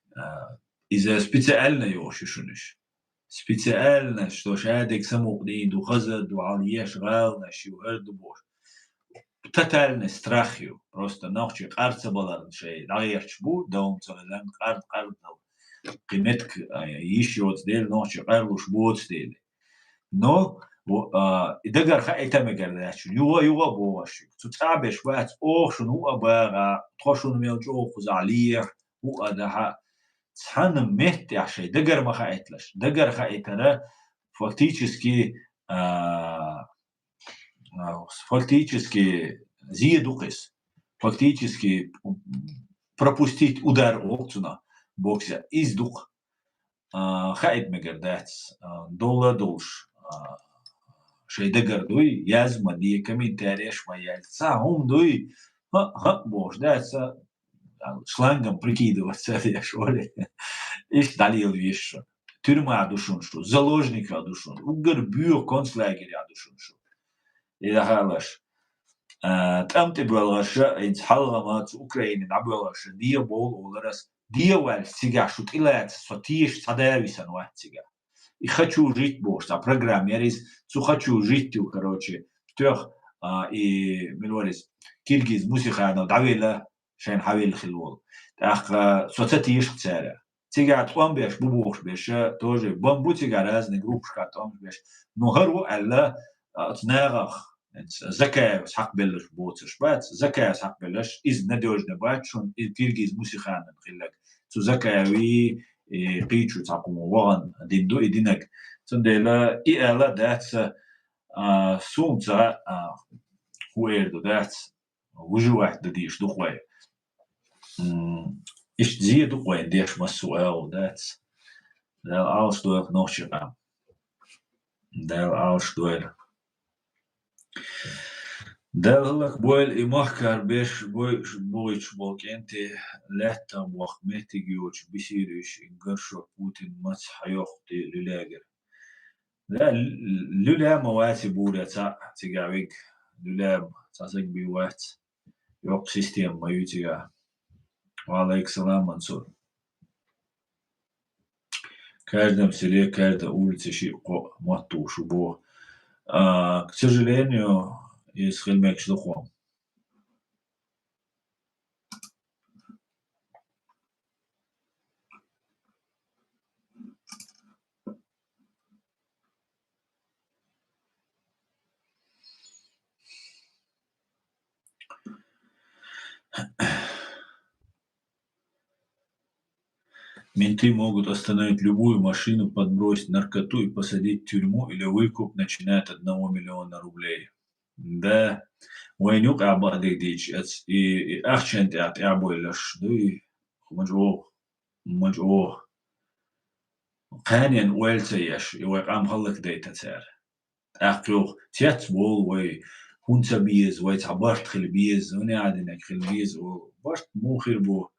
Из-за специально его шишуниш. Специально, что шадик самукни, ду хаза, ду алиеш, гал, наши уэрду бош. Тотальный страх его. Просто ночи карца балан шей. Дагерч бу, даум цалан карт дал. قيمتك يشيوت ديل نوش قرلوش بوت ديل نو دقر خا إتما قرداش يوا بوش تتعبش وقت أوشن هو باغا تخشون ميلجو خز عليه هو ده تحن مت يا شيء دقر ما خا إتلش دقر خا إتنا фактически зиедукис фактически пропустить удар окцуна бокса издух خائد مقردات دولا دولش شي دقر دوي يازما دي كمين تاريش ما يالسا هم دوي ها бош дается шлангом прикидываться я шоли иш далил вещь тюрьма душун что заложника душун угар бюр концлагерь душун что и халаш تمت بالغشة يتحلغمات أوكرانيا نبالغشة دي بول ولرس ديوال سيجا شو تلات сотиш садависан ватсига. И хочу жить бош, а программерис, хочу жить, короче, трех и милорис киргиз мусихана давила шен хавил хилвол. Так соцетиш царя. Тига твам беш бубош беш тоже бамбу тига разные группы там беш. Но хару алла тнарах زكاة حق بلش بوتش بات زكاة حق بلش إز ندوجنا بات شون كيرجيز موسيقى نخلك تو زكاوي قيتشو تعقوم وغن ديندو إدينك تندلا إيلا دات سوم تا هويردو دات وجوه دديش دخوي إيش زي دخوي ديش مسؤول دات دال أوش دوك نوشيقام دال أوش دوك دلك بويل إمخكر بيش بويش بوك أنت لاتم وخمتي جيوش بيسيريش إنقرشو بوتين ماتس حيوختي للاجر لا لولا مواتي بودا تيجاويك لولا تاسك بيوات يوق سيستم ما يوتيجا وعليك سلام منصور каждом селе каждой улице шико мату шубо к сожалению из хельмек шлухом. Менты могут остановить любую машину, подбросить наркоту и посадить в тюрьму или выкуп начиная от 1 миллиона рублей. Да, وين يقع ديج أخشن تعت أبويلش دوي مجوه قانين ويلتيش يوقع مهلك ديتا تار أخيوخ تيات بول وي هونسا بيز ويت عبارت خل بيز هنا عادنا خل بيز وبرت مو خير بو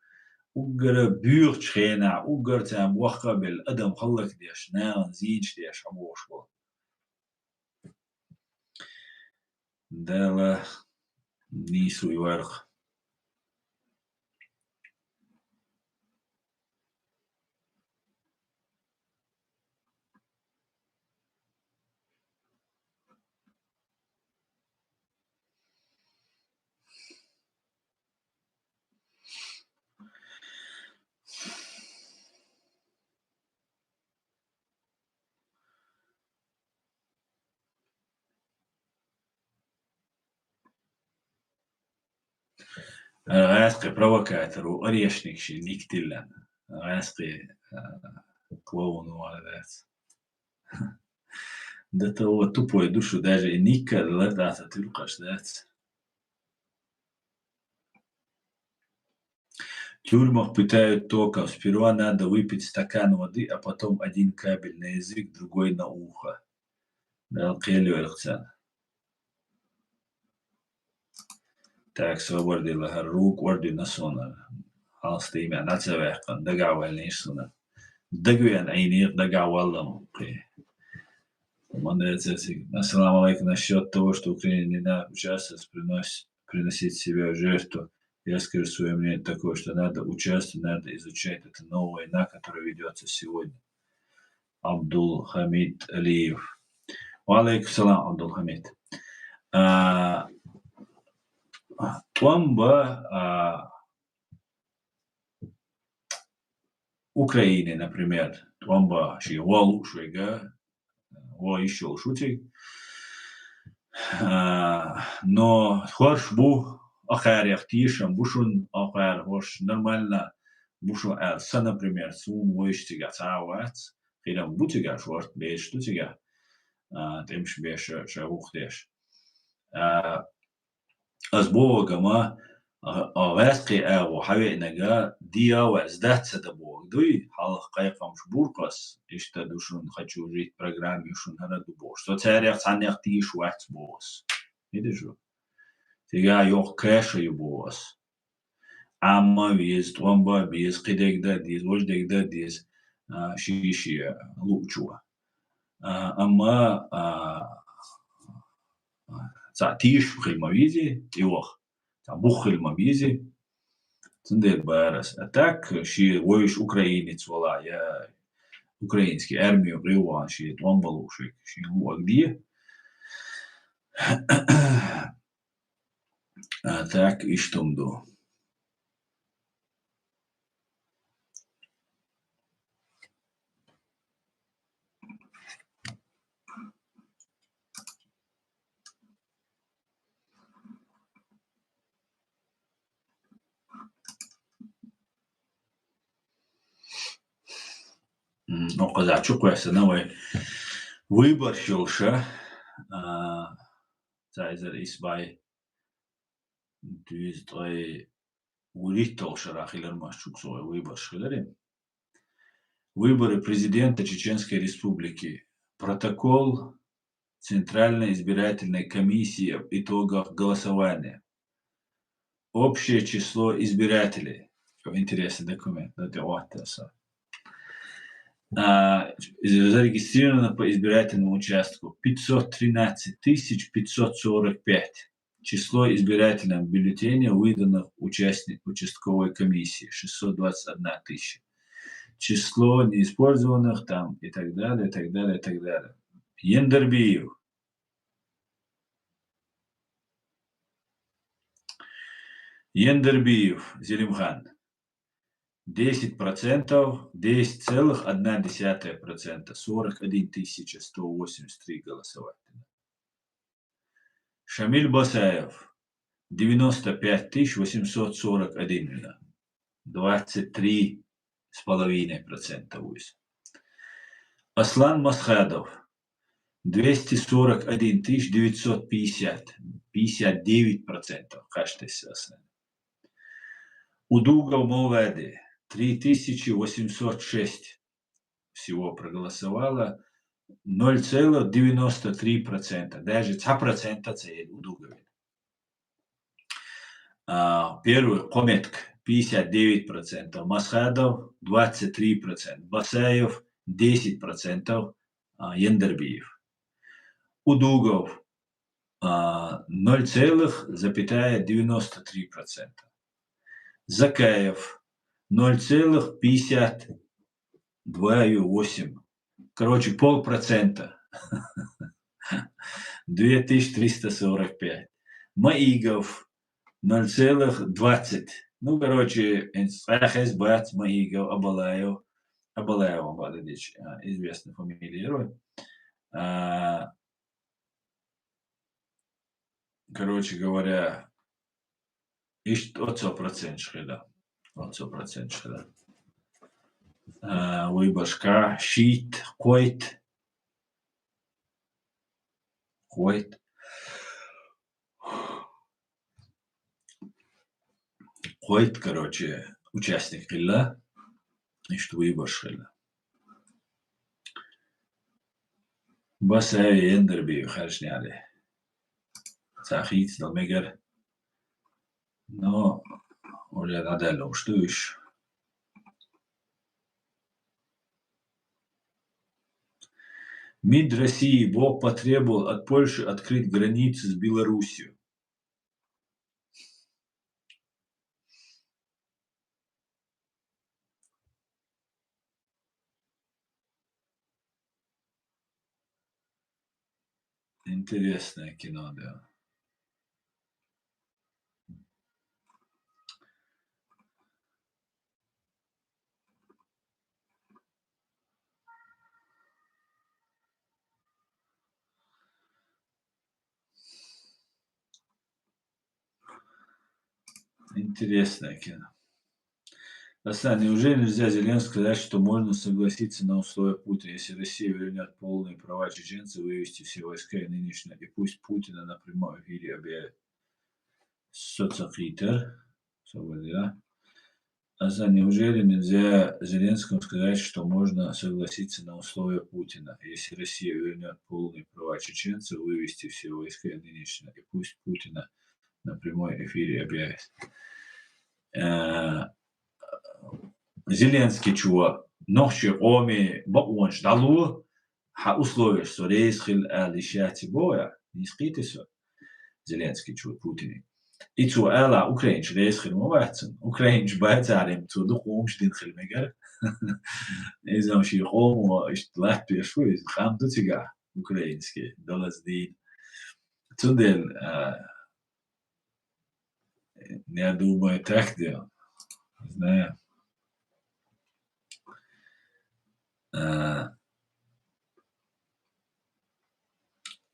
وقر بيوت شخينا وقر تام وخا بالأدم خلق ديش نان زينش ديش عبوش بو دالا نيسو يوارخ غاسقي بروكاتر وأريشنك شي نيكتلن غاسقي كلون وهذا ده то тупое душу даже и никогда да тылкаш да. В тюрьмах пытают током. Сперва надо выпить стакан воды, а потом один кабель на язык, другой на ухо. Да, قيلوا الإخسان. Так, свободила рук, орди насона. Halstay man, that's a weg. Daga wel nisona. Daguyan عينيق daga والله. Ассаламу алейкум. Насчет того, что Украина не надо участвовать, приносить себя в жертву, я скажу свое мнение такое, что надо участвовать, надо изучать. Это новая война, которая ведется сегодня. Абдул Хамид Алиев. Алейкум салам, Абдул Хамид. Томба Украины, например, томба ши волу шуйга, во еще шутик. Но хорш бу ахар яхтишам бушун ахар хорш нормально бушун элса, например, сум воиштига цават, хирам бутига шорт беш тутига, темш беш шавухдеш. Аз богама весқи أو حوي نجا ديا وازداد سدبوق دوي حلق قيقم شبورقس اشتدوشون خدشو ريت برنامج يشون هنا دوبوش تو تاريخ ثاني اختيش وقت بوس يدشو تيجا يوق كاش يبوس أما بيز تومبا بيز قدك دا ديز وجدك دا ديز شيشي لوچوا أما تعتيش خيمة بيزي يوخ Бухель мавизи, цендер барас. А так, ши воиш украинец вала, я украинский армию гриван, ши томбалу, ши луагди. А так, иштумду. Ну, казачу квеса, новый выбор шелша. Цайзер избай. Дюздрей улитолша рахилер машчук свой выбор шхилерим. Выборы президента Чеченской Республики. Протокол Центральной избирательной комиссии об итогах голосования. Общее число избирателей. Интересный документ. Зарегистрировано по избирательному участку 513 545. Число избирательных бюллетеней, выданных участковой комиссии 621 тысяча. Число неиспользованных там и так далее, и так далее, и так далее. Ендербиев. Ендербиев, Зелимхан. 10%, 10,1%, 41 183 голосователя. Шамиль Басаев, 95 841, 23,5%. Аслан Масхадов, 241 950, 59%. Кажется, Аслан. Удугов Моведи, 3806 всего проголосовало, 0,93%. Даже 100% це удуговин. Первый Кометк 59%, Масхадов 23%, Басаев 10%, Ендербиев. Удугов 0,93%. Закаев 0,52,8%. Короче, 0,5%. 2345. Маигов 0,20. Ну, короче, Бац, Маигов, Абалаев, известный фамилия герой. Короче говоря, от 100% шхеда. От 100% шхеда. Выбашка, щит, койт. Койт, короче, участник Илла. И что выбашка. Басай Ендерби, Харшняли. Сахит, Далмегер. Но уже надо, что еще? МИД России Бог потребовал от Польши открыть границы с Белоруссией. Интересное кино, да. Интересное кино. Асан, неужели нельзя Зеленскому сказать, что можно согласиться на условия Путина, если Россия вернет полные права чеченцев, вывести все войска и нынешнее, и пусть Путина на прямом эфире объявит соцохитер? Асан, неужели нельзя Зеленскому сказать, что можно согласиться на условия Путина, если Россия вернет полные права чеченцев, вывести все войска и нынешнее, и пусть Путина на прямом эфире объявит? Зеленский чего? Ночи оми баунш далу ха условия, что рейсхил алишати боя не скитесо. Зеленский чего Путин. И чего ала Украинч рейсхил моватен. Украинч баатарим то духомш динхил мегар. Изам ши хомо иштлат пешвиз хам дутига украинский долаздин. Тудел я думаю так делал. Знаю.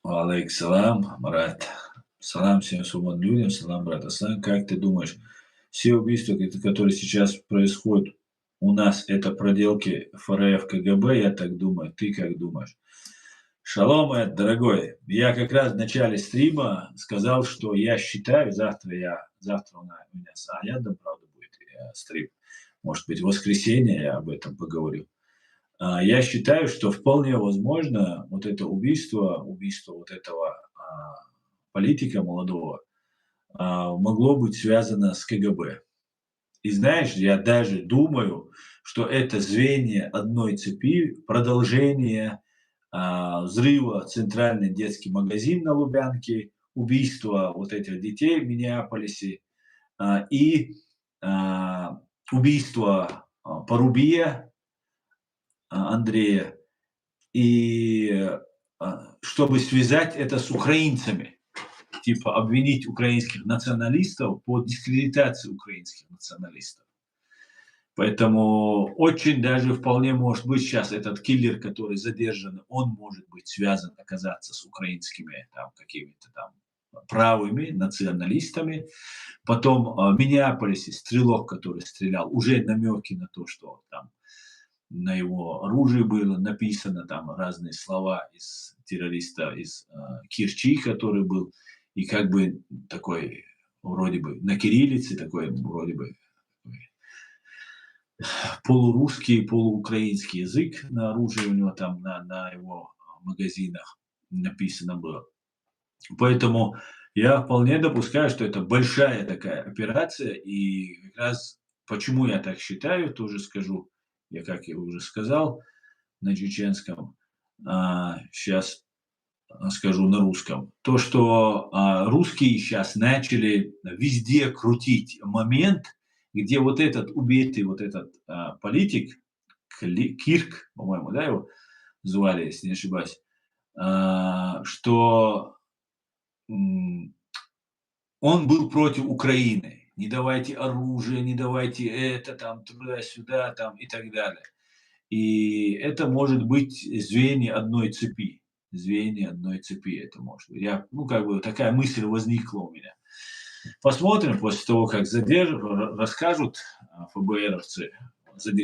Алейкум салам, Марат. Салам всем свободным людям, салам, брат Аслан. Как ты думаешь, все убийства, которые сейчас происходят у нас, это проделки ФРФ КГБ, я так думаю. Ты как думаешь? Шалом, дорогой. Я как раз в начале стрима сказал, что я считаю, завтра у меня с Аядом, правда, будет стрим. Может быть, в воскресенье я об этом поговорю. Я считаю, что вполне возможно вот это убийство вот этого политика молодого могло быть связано с КГБ. И знаешь, я даже думаю, что это звенья одной цепи, продолжение взрыва центральный детский магазин на Лубянке, убийство вот этих детей в Миннеаполисе и убийство Порубия Андрея, и чтобы связать это с украинцами, типа обвинить украинских националистов по дискредитации украинских националистов. Поэтому очень даже вполне может быть сейчас этот киллер, который задержан, он может быть связан, оказаться с украинскими там какими-то там правыми националистами. Потом в Миннеаполисе стрелок, который стрелял, уже намеки на то, что там на его оружии было написано там разные слова из террориста из Керчи, который был, и как бы такой вроде бы на кириллице, такой вроде бы полурусский, полуукраинский язык на оружии у него там, на его магазинах написано было. Поэтому я вполне допускаю, что это большая такая операция, и как раз почему я так считаю, тоже скажу. Я, как я уже сказал, на чеченском, сейчас скажу на русском. То, что русские сейчас начали везде крутить момент, где вот этот убитый, вот этот политик, Кирк, по-моему, да, его звали, если не ошибаюсь, что он был против Украины. Не давайте оружие, не давайте это, там, туда-сюда, там, и так далее. И это может быть звенья одной цепи. Звенья одной цепи это может быть. Ну, как бы такая мысль возникла у меня. Посмотрим после того, как задержат, расскажут ФБРовцы.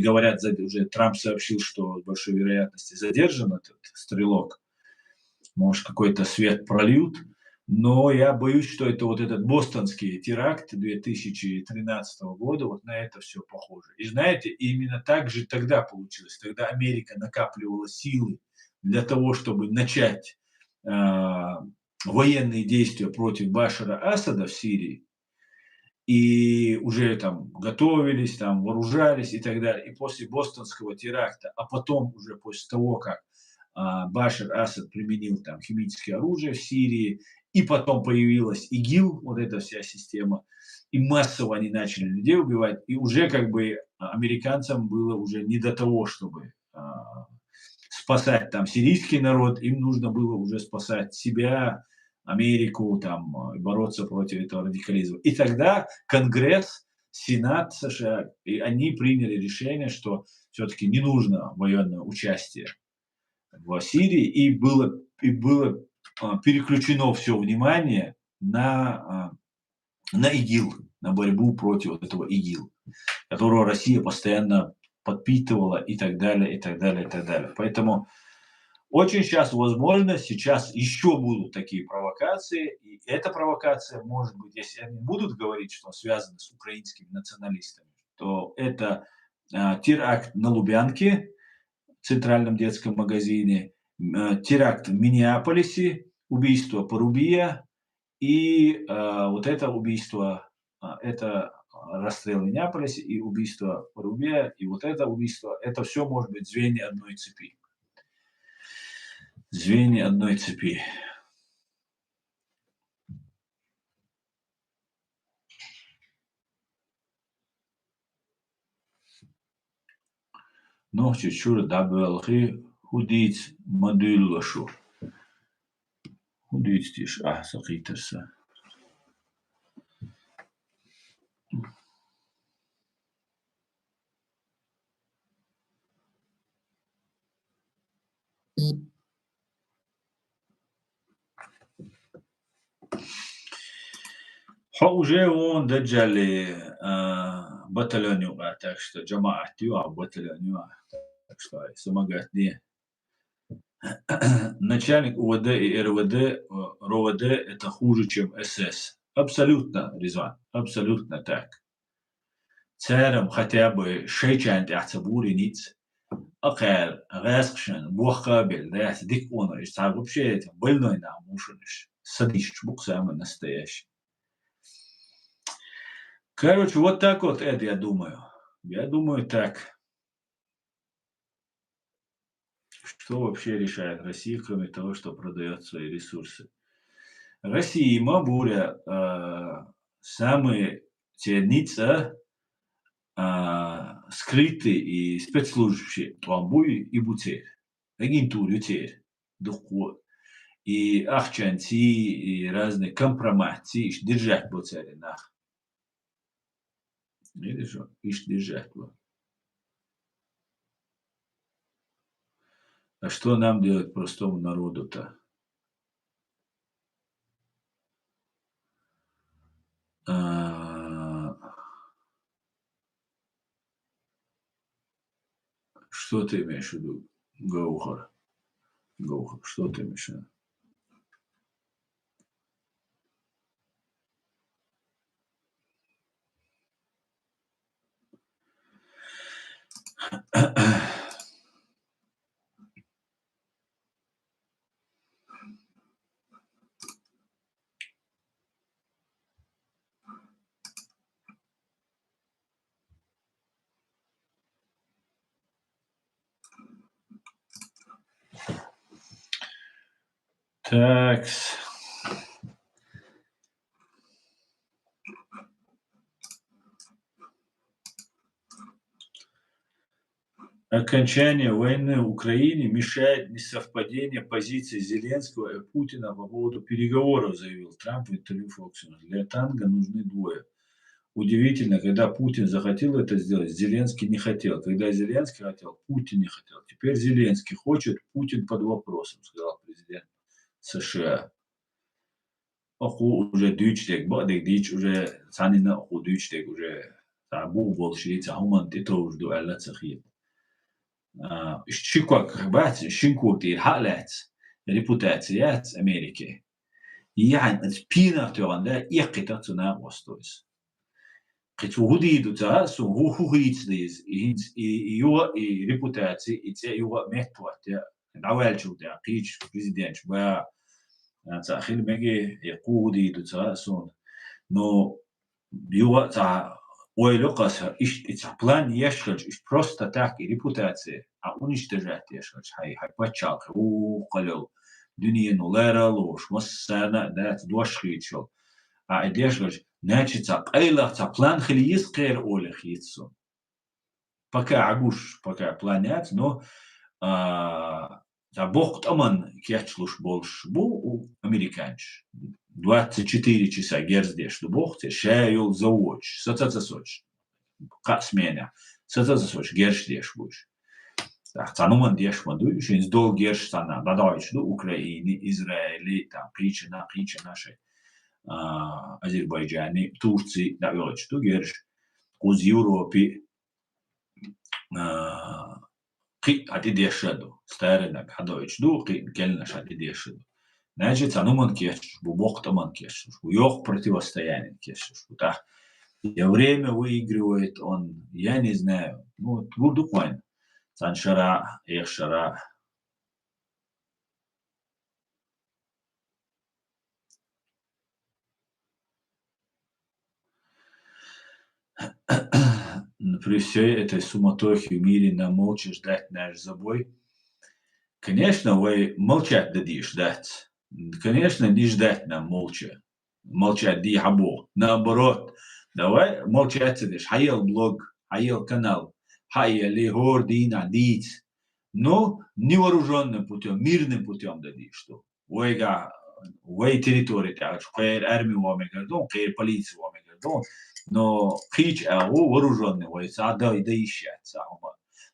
Говорят, уже Трамп сообщил, что с большой вероятностью задержан этот стрелок. Может, какой-то свет прольют. Но я боюсь, что это вот этот бостонский теракт 2013 года, вот на это все похоже. И знаете, именно так же тогда получилось. Тогда Америка накапливала силы для того, чтобы начать военные действия против Башара Асада в Сирии. И уже там готовились, там вооружались и так далее. И после бостонского теракта, а потом уже после того, как Башар Асад применил там химическое оружие в Сирии, и потом появилась ИГИЛ, вот эта вся система, и массово они начали людей убивать, и уже как бы американцам было уже не до того, чтобы спасать там сирийский народ, им нужно было уже спасать себя, Америку, там, бороться против этого радикализма. И тогда Конгресс, Сенат США, и они приняли решение, что все-таки не нужно военное участие в Сирии, и было переключено все внимание на ИГИЛ, на борьбу против вот этого ИГИЛ, которого Россия постоянно подпитывала и так далее, и так далее, и так далее. Поэтому очень сейчас возможно, сейчас еще будут такие провокации, и эта провокация может быть, если они будут говорить, что связано с украинскими националистами, то это теракт на Лубянке, в Центральном детском магазине, теракт в Миннеаполисе, убийство Порубия и вот это убийство, это расстрел в Миннеаполисе и убийство Порубия, и вот это убийство, это все может быть звенья одной цепи. Звенья одной цепи. Ну, чуть-чуть добавил, худить модулошу. Худить тиш, сахитерса. уже он даджали батальоню, так что джамаатю, батальоню, так что самогатни. Начальник УВД и РВД, РОВД это хуже, чем СС. Абсолютно, Резван, абсолютно так. Царам хотя бы шейчант яцабури ниц. Акер, Рэскшен, Буахабель, да, дик он, вообще это больной нам ушинешь. Садишь, бук самый настоящий. Короче, вот так вот, Эд, я думаю. Я думаю так. Что вообще решает Россия, кроме того, что продает свои ресурсы? Россия, Мабуря, самые ценница, скрытые и спецслужащие, Туамбуи и Бутер. Агентур, Ютер, Духот. И ахчанти, и разные компроматы, держать Бутере нах. Видишь, иш держать было. А что нам делать простому народу-то? Что ты имеешь в виду, Гаухар? Гаухар, что ты имеешь в виду? Такс. Окончание войны в Украине мешает несовпадение позиций Зеленского и Путина по поводу переговоров, заявил Трамп в интервью Fox News. Для танго нужны двое. Удивительно, когда Путин захотел это сделать, Зеленский не хотел. Когда Зеленский хотел, Путин не хотел. Теперь Зеленский хочет, Путин под вопросом, сказал президент США. Уже дючтек, бадек дич уже санина дючтек уже табу болши цахуман титовжду алла цахит. Шиквак бат шинкуртир халат репутацият Америки. يعني спина тёранда иккита цуна востойс. Hudidu ta so hu hits i reputatie i metwa ja dawelchu ja qich president ba ta khil megi yaqudi ta so no юга ta ойлоқас иш план ешхалж иш просто так и репутация а уничтожать ешхалж хай пачал qalol dünya nolera loш массана да двашхичо а идешхалж значит, план хлиис кэр олех яйцо. Пока агуш, пока планят, но бог таман кячлуш больш бу американч. 24 часа герздеш до бог те шейл заоч. Сацацасоч. Касменя. Сацацасоч герштеш буш. Так, цануман деш маду, шенс дол герш цана. Бадайч до Украины, Израили, там причина нашей. Азербайджане, Турции, да, величту герш, уз Европи, хати дешеду, старинак, хадовичду, кельнаш хати дешеду. Значит, ануман кеш, бубок таман кеш, йох противостояние кеш, да. И время выигрывает он, я не знаю, ну, гурдуквайн, цаншара, эхшара. При всей этой суматохе в мире нам молча ждать наш забой. Конечно, вы молчать дадишь ждать. Конечно, не ждать нам молча. Молчать ди хабо. Наоборот, давай молчать сидишь. Хайел блог, хайел канал, хайел ли гордин адить. Но невооруженным путем, мирным путем дадишь, что. Вы территории, кэр армию вам говордон, кэр полицию вам говордон. Но хич вооруженный, вы сада и ищать.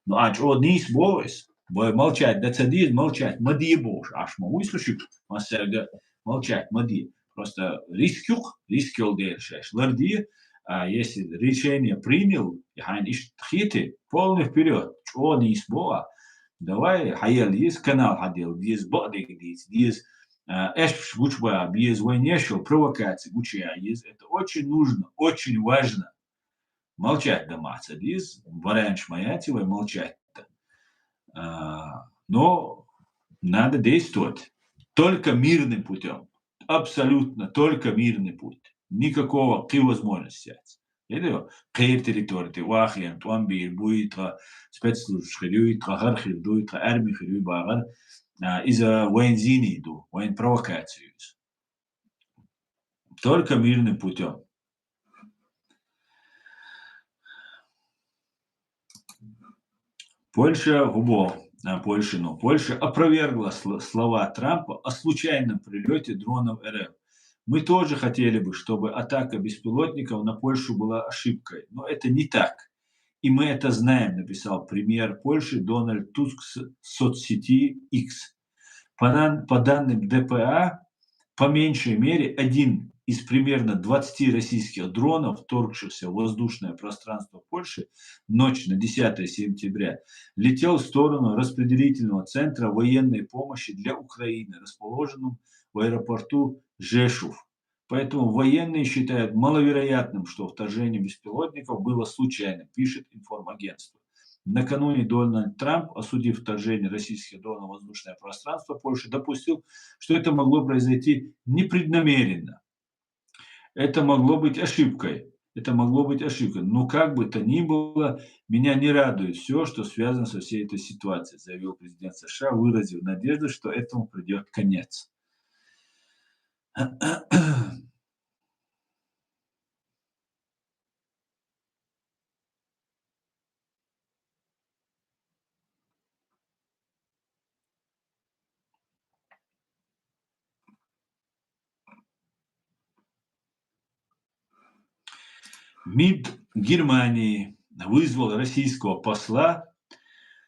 Но о нис бойс. Бой молчать, да цадир молчать, мади бош, аж могу слушать, массерга молчать, мади. Просто рискюк дельшеш, ларди, если решение принял, я иш тхите, полный вперед, чего не избоа, давай, хаял есть канал ходил, есть бадик есть эш гучба, без войнешел, провокации, гучая есть, это очень нужно, очень важно. Молчать дома, цадиз, варанч маятивай, молчать. Но надо действовать только мирным путем. Абсолютно только мирный путь. Никакого возможности. Кэр территории, вахиан, туамбир, буитра, спецслужб, хилюитра, хархил, дуитра, арми, хилюй, багар, из-за воензини иду, воен провокацию. Только мирным путем. Польша опровергла слова Трампа о случайном прилете дронов РФ. Мы тоже хотели бы, чтобы атака беспилотников на Польшу была ошибкой, но это не так. И мы это знаем, написал премьер Польши Дональд Туск в соцсети X. По данным ДПА, по меньшей мере один из примерно 20 российских дронов, вторгшихся в воздушное пространство Польши ночь на 10 сентября, летел в сторону распределительного центра военной помощи для Украины, расположенном в аэропорту Жешув. Поэтому военные считают маловероятным, что вторжение беспилотников было случайным, пишет информагентство. Накануне Дональд Трамп, осудив вторжение российских дронов в воздушное пространство Польши, допустил, что это могло произойти непреднамеренно. Это могло быть ошибкой. Но как бы то ни было, меня не радует все, что связано со всей этой ситуацией, заявил президент США, выразив надежду, что этому придет конец. МИД Германии вызвал российского посла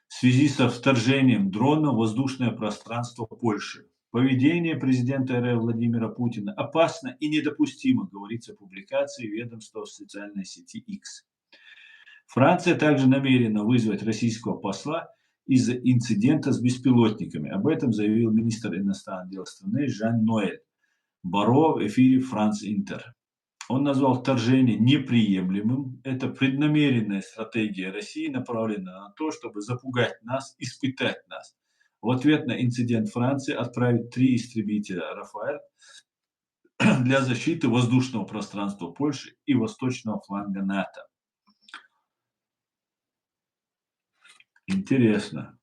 в связи со вторжением дрона в воздушное пространство Польши. Поведение президента РФ Владимира Путина опасно и недопустимо, говорится в публикации ведомства в социальной сети X. Франция также намерена вызвать российского посла из-за инцидента с беспилотниками. Об этом заявил министр иностранных дел страны Жан-Ноэль Барро в эфире «Франс Интер». Он назвал вторжение неприемлемым. Это преднамеренная стратегия России, направленная на то, чтобы запугать нас, испытать нас. В ответ на инцидент Франция отправит 3 истребителя «Рафаэль» для защиты воздушного пространства Польши и восточного фланга НАТО. Интересно.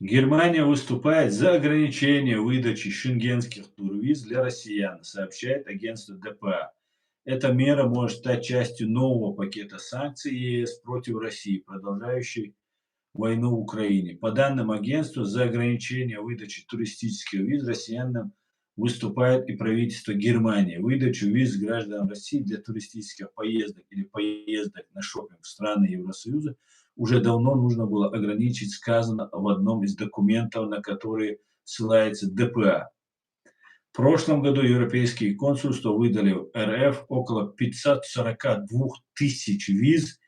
Германия выступает за ограничение выдачи шенгенских турвиз для россиян, сообщает агентство ДПА. Эта мера может стать частью нового пакета санкций ЕС против России, продолжающей войну в Украине. По данным агентства, за ограничение выдачи туристических виз россиянам выступает и правительство Германии. Выдачу виз гражданам России для туристических поездок или поездок на шопинг в страны Евросоюза уже давно нужно было ограничить, сказано в одном из документов, на которые ссылается ДПА. В прошлом году европейские консульства выдали в РФ около 542 тысяч виз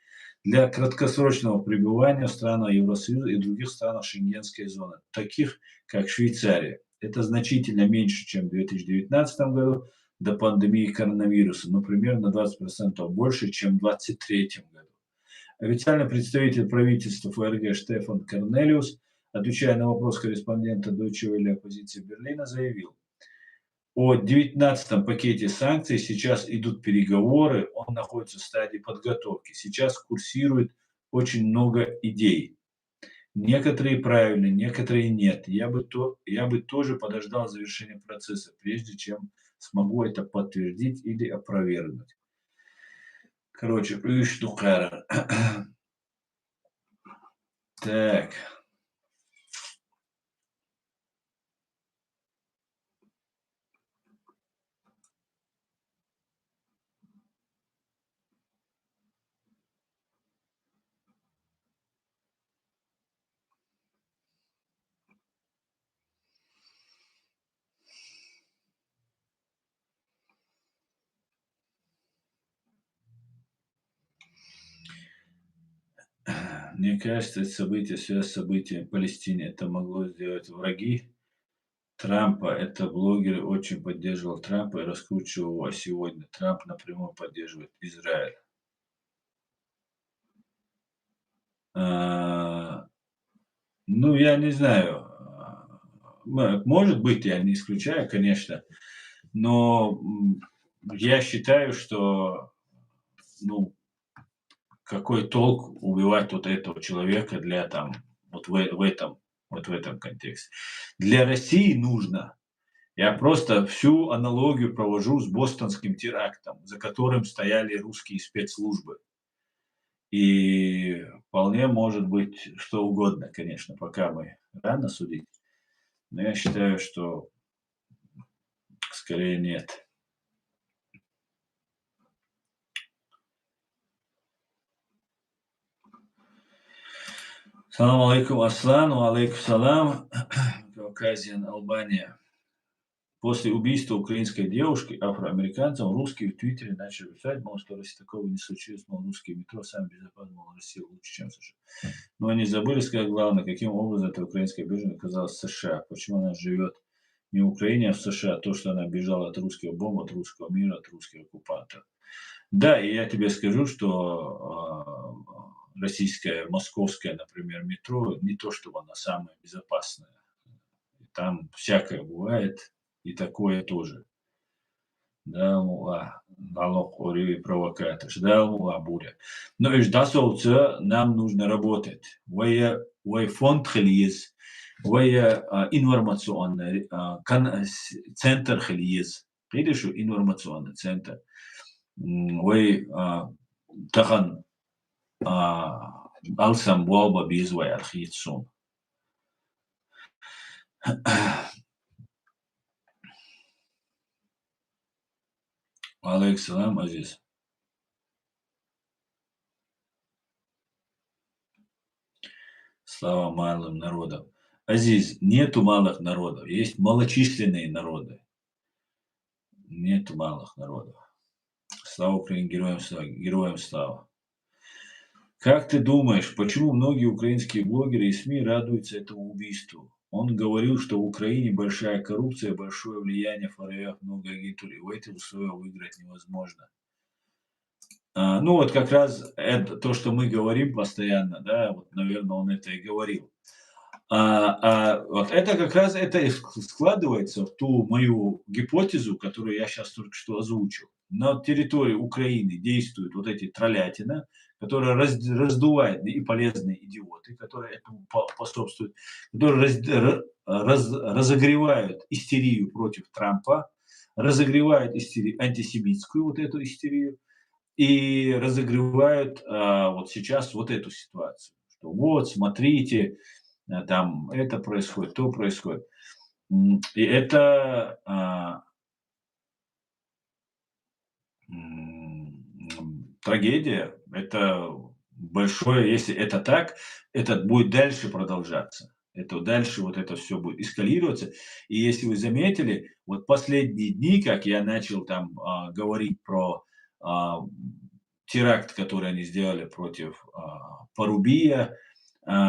для краткосрочного пребывания в странах Евросоюза и других странах Шенгенской зоны, таких как Швейцария. Это значительно меньше, чем в 2019 году до пандемии коронавируса, но примерно 20% больше, чем в 2023 году. Официальный представитель правительства ФРГ Штефан Корнелиус, отвечая на вопрос корреспондента Deutsche Welle оппозиции Берлина, заявил: о 19-м пакете санкций сейчас идут переговоры, он находится в стадии подготовки. Сейчас курсирует очень много идей. Некоторые правильные, некоторые нет. Я бы тоже подождал завершения процесса, прежде чем смогу это подтвердить или опровергнуть. Короче, так. Мне кажется, это событие, связь с событиями в Палестине, это могло сделать враги Трампа. Это блогеры очень поддерживал Трампа и раскручивал его. А сегодня Трамп напрямую поддерживает Израиль. А, ну, я не знаю. Может быть, я не исключаю, конечно, но я считаю, что ну, какой толк убивать вот этого человека для там вот в этом контексте. Для России нужно. Я просто всю аналогию провожу с бостонским терактом, за которым стояли русские спецслужбы. И вполне может быть что угодно, конечно, пока мы рано судить. Но я считаю, что скорее нет. Салам алейкум, Аслан, алейкум салам, Кавказиан, Албания. После убийства украинской девушки афроамериканцам русские в Твиттере начали писать, мол, что если такого не случилось, мол, русские метро сами безопасны, мол, Россия лучше, чем США. Но они забыли сказать главное, каким образом эта украинская беженка оказалась в США, почему она живет не в Украине, а в США, то, что она бежала от русских бомб, от русского мира, от русских оккупантов. Да, и я тебе скажу, что российское, московское, например, метро не то, чтобы оно самое безопасное. Там всякое бывает, и такое тоже. Да, налог, ори, провокатор, да, буря. Но и досолнце нам нужно работать. Вой фонд хелиез, вой информационный центр хелиез. Видишь, информационный центр. Вой тахан алсам буалба безвай архитсун. Алейкум салам, Азиз. Слава малым народам. Азиз, нету малых народов, есть малочисленные народы. Нету малых народов. Слава Украине, героям слава. Как ты думаешь, почему многие украинские блогеры и СМИ радуются этому убийству? Он говорил, что в Украине большая коррупция, большое влияние ФРФ, много агентуры. В этих условиях выиграть невозможно. Ну вот как раз это то, что мы говорим постоянно, да, вот, наверное, он это и говорил. Вот это как раз это и складывается в ту мою гипотезу, которую я сейчас только что озвучил. На территории Украины действуют вот эти троллятина, которые раздувают и полезные идиоты, которые этому способствуют, которые разогревают истерию против Трампа, разогревают истерию, антисемитскую вот эту истерию, и разогревают вот сейчас вот эту ситуацию. Что вот, смотрите, там это происходит, то происходит. И это трагедия, это большое, если это так, это будет дальше продолжаться. Это дальше вот это все будет эскалироваться. И если вы заметили, вот последние дни, как я начал там говорить про теракт, который они сделали против Порубия,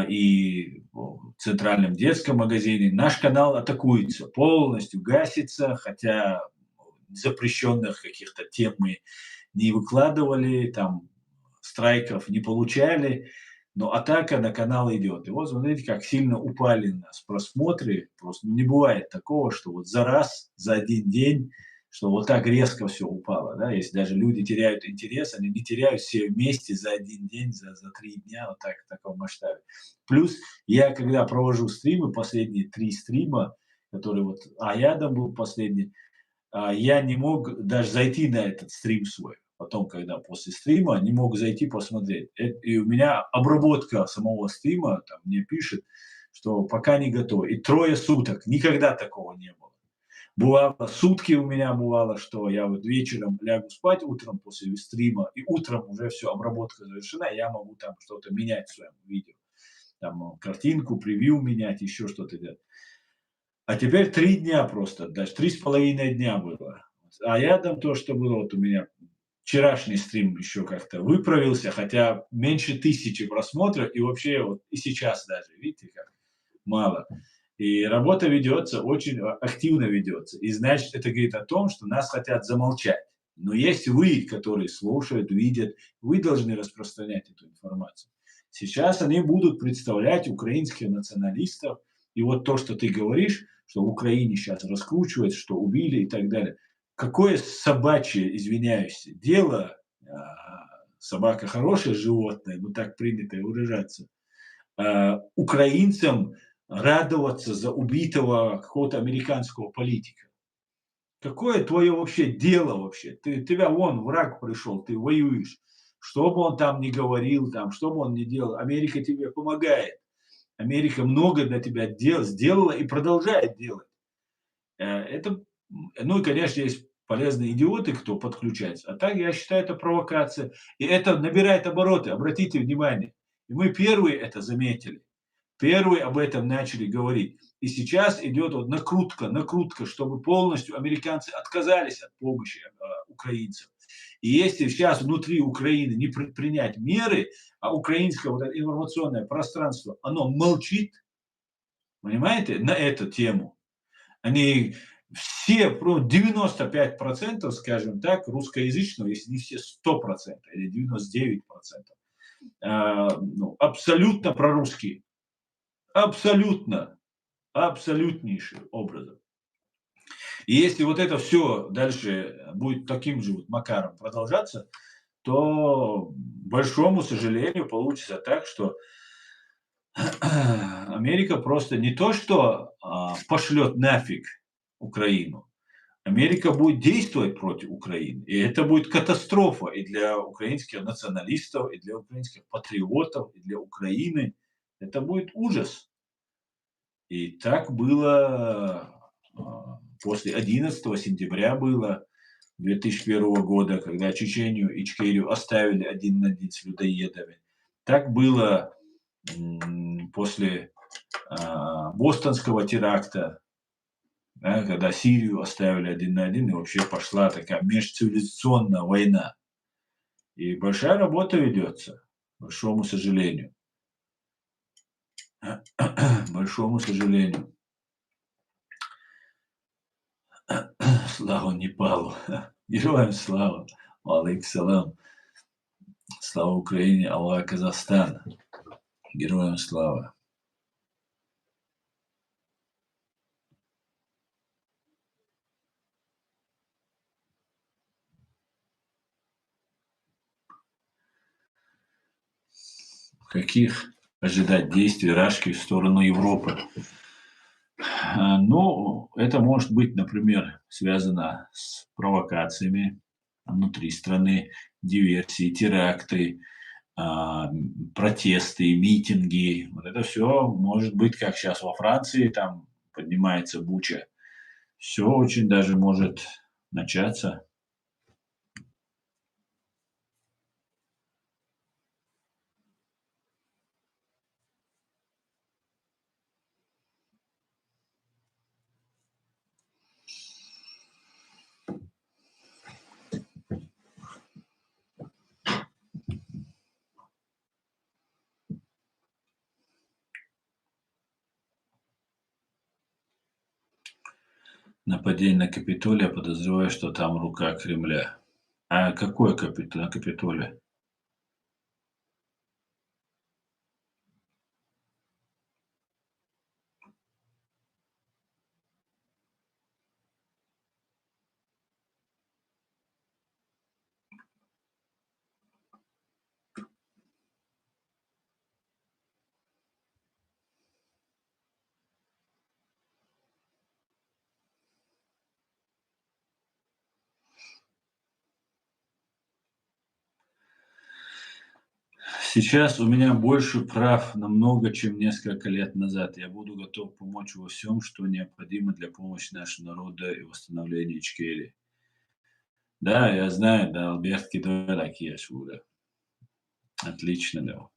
и в центральном детском магазине, наш канал атакуется, полностью гасится, хотя запрещенных каких-то тем мы не выкладывали, там страйков не получали, но атака на канал идет. И вот смотрите, как сильно упали у нас просмотры. Просто не бывает такого, что вот за раз, за один день, что вот так резко все упало. Да? Если даже люди теряют интерес, они не теряют все вместе за один день, за 3 дня, вот так, в таком масштабе. Плюс я, когда провожу стримы, последние 3 стрима, которые вот Аядом был последний, я не мог даже зайти на этот стрим свой. Потом, когда после стрима, не мог зайти посмотреть. И у меня обработка самого стрима там мне пишет, что пока не готово. И 3 суток. Никогда такого не было. Бывало, сутки у меня бывало, что я вот вечером лягу спать, утром после стрима, и утром уже все, обработка завершена, я могу там что-то менять в своем видео. Там картинку, превью менять, еще что-то делать. А теперь 3 дня просто, даже 3,5 дня было. А рядом то, что было вот у меня вчерашний стрим еще как-то выправился, хотя меньше 1000 просмотров, и вообще вот и сейчас даже, видите, как мало. И работа ведется, очень активно ведется. И значит, это говорит о том, что нас хотят замолчать. Но есть вы, которые слушают, видят, вы должны распространять эту информацию. Сейчас они будут представлять украинских националистов, и вот то, что ты говоришь, что в Украине сейчас раскручивается, что убили и так далее. Какое собачье, извиняюсь, дело, собака хорошее животное, но так принято выражаться, украинцам радоваться за убитого какого-то американского политика. Какое твое вообще дело вообще? Тебя вон враг пришел, ты воюешь. Что бы он там ни говорил, там, что бы он ни делал, Америка тебе помогает. Америка много для тебя сделала и продолжает делать. Это, ну и, конечно, есть полезные идиоты, кто подключается. А так, я считаю, это провокация. И это набирает обороты, обратите внимание. И мы первые это заметили. первые об этом начали говорить. И сейчас идет вот накрутка, чтобы полностью американцы отказались от помощи украинцам. И если сейчас внутри Украины не предпринять меры, а украинское вот это информационное пространство, оно молчит, понимаете, на эту тему. Они все, 95%, скажем так, русскоязычного, если не все 100% или 99%, ну, абсолютно прорусские. Абсолютно, абсолютнейшим образом. И если вот это все дальше будет таким же вот макаром продолжаться, то, к большому сожалению, получится так, что Америка просто не то что пошлет нафиг Украину, Америка будет действовать против Украины. И это будет катастрофа и для украинских националистов, и для украинских патриотов, и для Украины. Это будет ужас. И так было после 11 сентября было 2001 года, когда Чечению и Ичкерию оставили один на один с людоедами. Так было после бостонского теракта, да, когда Сирию оставили один на один, и вообще пошла такая межцивилизационная война. И большая работа ведется, к большому сожалению. Большому сожалению. Слава Непалу. Героям слава. Алейкум салам. Слава Украине, Аллах Казахстан. Героям слава. Каких ожидать действий Рашки в сторону Европы? Ну, это может быть, например, связано с провокациями внутри страны, диверсии, теракты, протесты, митинги. Вот это все может быть, как сейчас во Франции, там поднимается буча. Все очень даже может начаться. Нападение на Капитолий, я подозреваю, что там рука Кремля. А какое на Капитолии? Сейчас у меня больше прав намного, чем несколько лет назад. Я буду готов помочь во всем, что необходимо для помощи нашего народа и восстановления Ичкерии. Да, я знаю, да, Альбертки такие шуры. Отлично, да.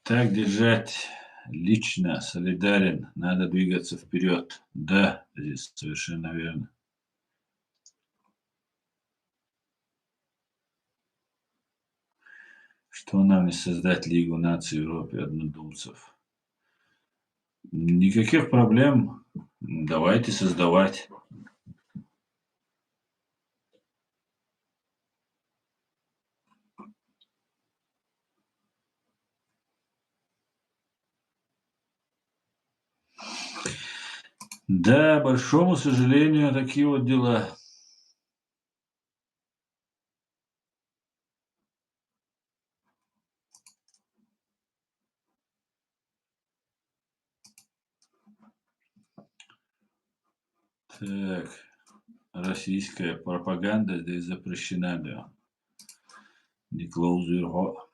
Так держать. Лично солидарен. Надо двигаться вперед. Да, здесь совершенно верно. Что нам не создать Лигу наций Европе однодумцев? Никаких проблем. Давайте создавать. Да, большому сожалению, такие вот дела. Так, российская пропаганда здесь запрещена, да. Не close your heart.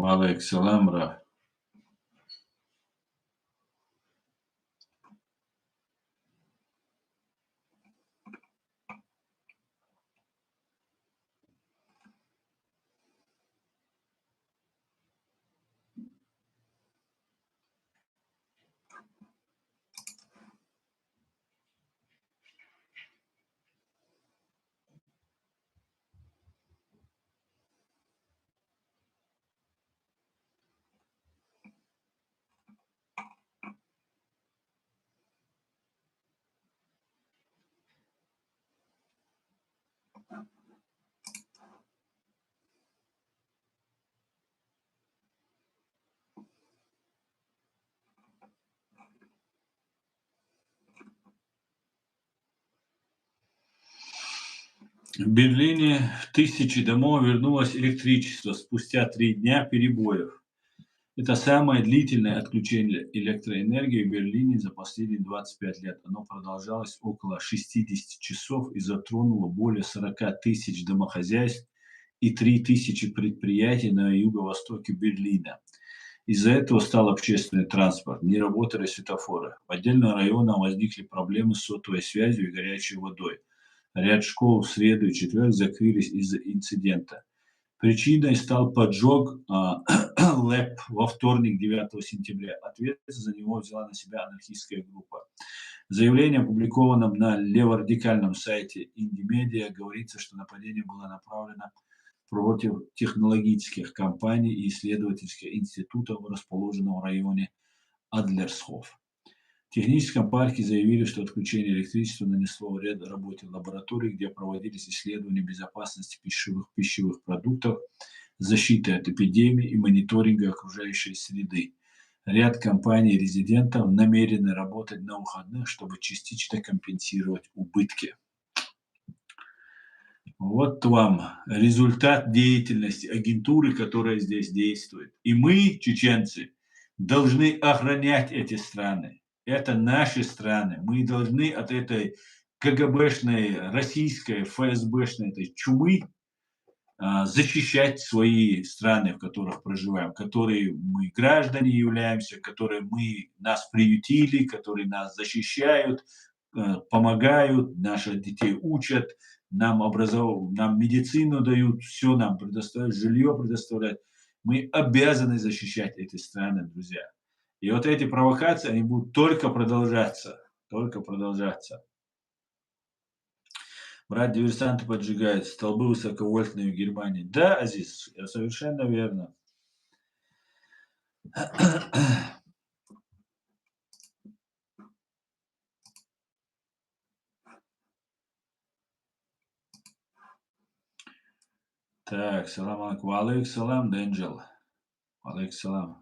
Алейкум салам, Раф. В Берлине в тысячи домов вернулось электричество спустя 3 дня перебоев. Это самое длительное отключение электроэнергии в Берлине за последние 25 лет. Оно продолжалось около 60 часов и затронуло более 40 тысяч домохозяйств и 3000 предприятий на юго-востоке Берлина. Из-за этого стал общественный транспорт, не работали светофоры. В отдельных районах возникли проблемы с сотовой связью и горячей водой. Ряд школ в среду и четверг закрылись из-за инцидента. Причиной стал поджог ЛЭП во вторник, 9 сентября. Ответственность за него взяла на себя анархистская группа. В заявлении, опубликованном на леворадикальном сайте Индимедиа, говорится, что нападение было направлено против технологических компаний и исследовательских институтов, расположенных в районе Адлерсхоф. В техническом парке заявили, что отключение электричества нанесло вред работе лабораторий, где проводились исследования безопасности пищевых продуктов, защиты от эпидемий и мониторинга окружающей среды. Ряд компаний и резидентов намерены работать на выходных, чтобы частично компенсировать убытки. Вот вам результат деятельности агентуры, которая здесь действует. И мы, чеченцы, должны охранять эти страны. Это наши страны. Мы должны от этой КГБшной, российской, ФСБшной этой чумы защищать свои страны, в которых проживаем, которые мы граждане являемся, которые нас приютили, которые нас защищают, помогают, наших детей учат, нам медицину дают, все нам предоставляют, жилье предоставляют. Мы обязаны защищать эти страны, друзья. И вот эти провокации, они будут только продолжаться, только продолжаться. Брать диверсанты поджигают, столбы высоковольтные в Германии. Да, Азиз, совершенно верно. Так, салам алейкум. Алейкум салам, Дэнджел. Алейкум салам.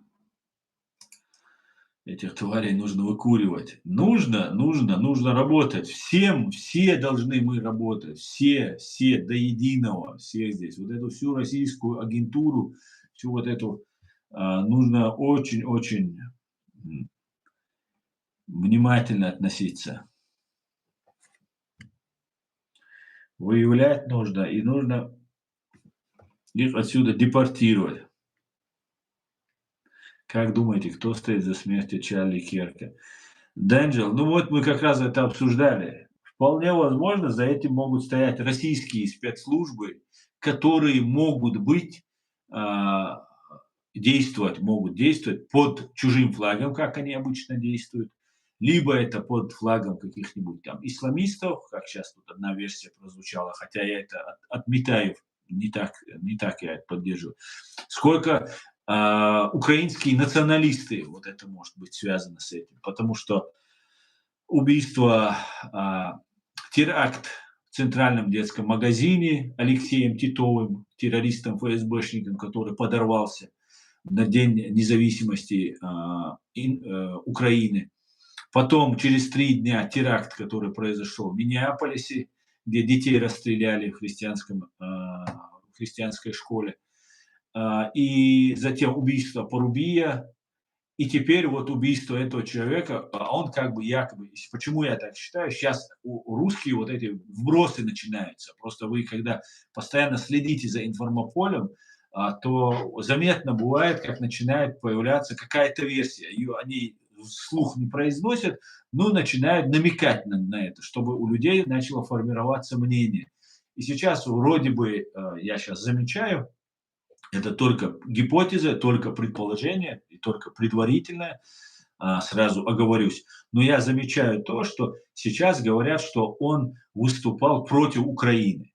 Этих тварей нужно выкуривать. Нужно работать. Все должны мы работать. Все до единого. Все здесь. Вот эту всю российскую агентуру, всю вот эту нужно очень-очень внимательно относиться. Выявлять нужно, и нужно их отсюда депортировать. Как думаете, кто стоит за смертью Чарли Кирка? Дэнджел, ну вот мы как раз это обсуждали. Вполне возможно, за этим могут стоять российские спецслужбы, которые могут действовать под чужим флагом, как они обычно действуют, либо это под флагом каких-нибудь там исламистов, как сейчас тут одна версия прозвучала, хотя я это отметаю, не так я это поддерживаю. Сколько украинские националисты, вот это может быть связано с этим, потому что убийство, теракт в Центральном детском магазине Алексеем Титовым, террористом, ФСБшником, который подорвался на День независимости Украины. Потом через 3 дня теракт, который произошел в Миннеаполисе, где детей расстреляли в христианской школе. И затем убийство Порубия, и теперь вот убийство этого человека, он как бы якобы, почему я так считаю, сейчас у русские вот эти вбросы начинаются. Просто вы, когда постоянно следите за информополем, то заметно бывает, как начинает появляться какая-то версия. Ее они вслух не произносят, но начинают намекать на это, чтобы у людей начало формироваться мнение. И сейчас вроде бы, я сейчас замечаю, это только гипотеза, только предположение и только предварительное, сразу оговорюсь. Но я замечаю то, что сейчас говорят, что он выступал против Украины.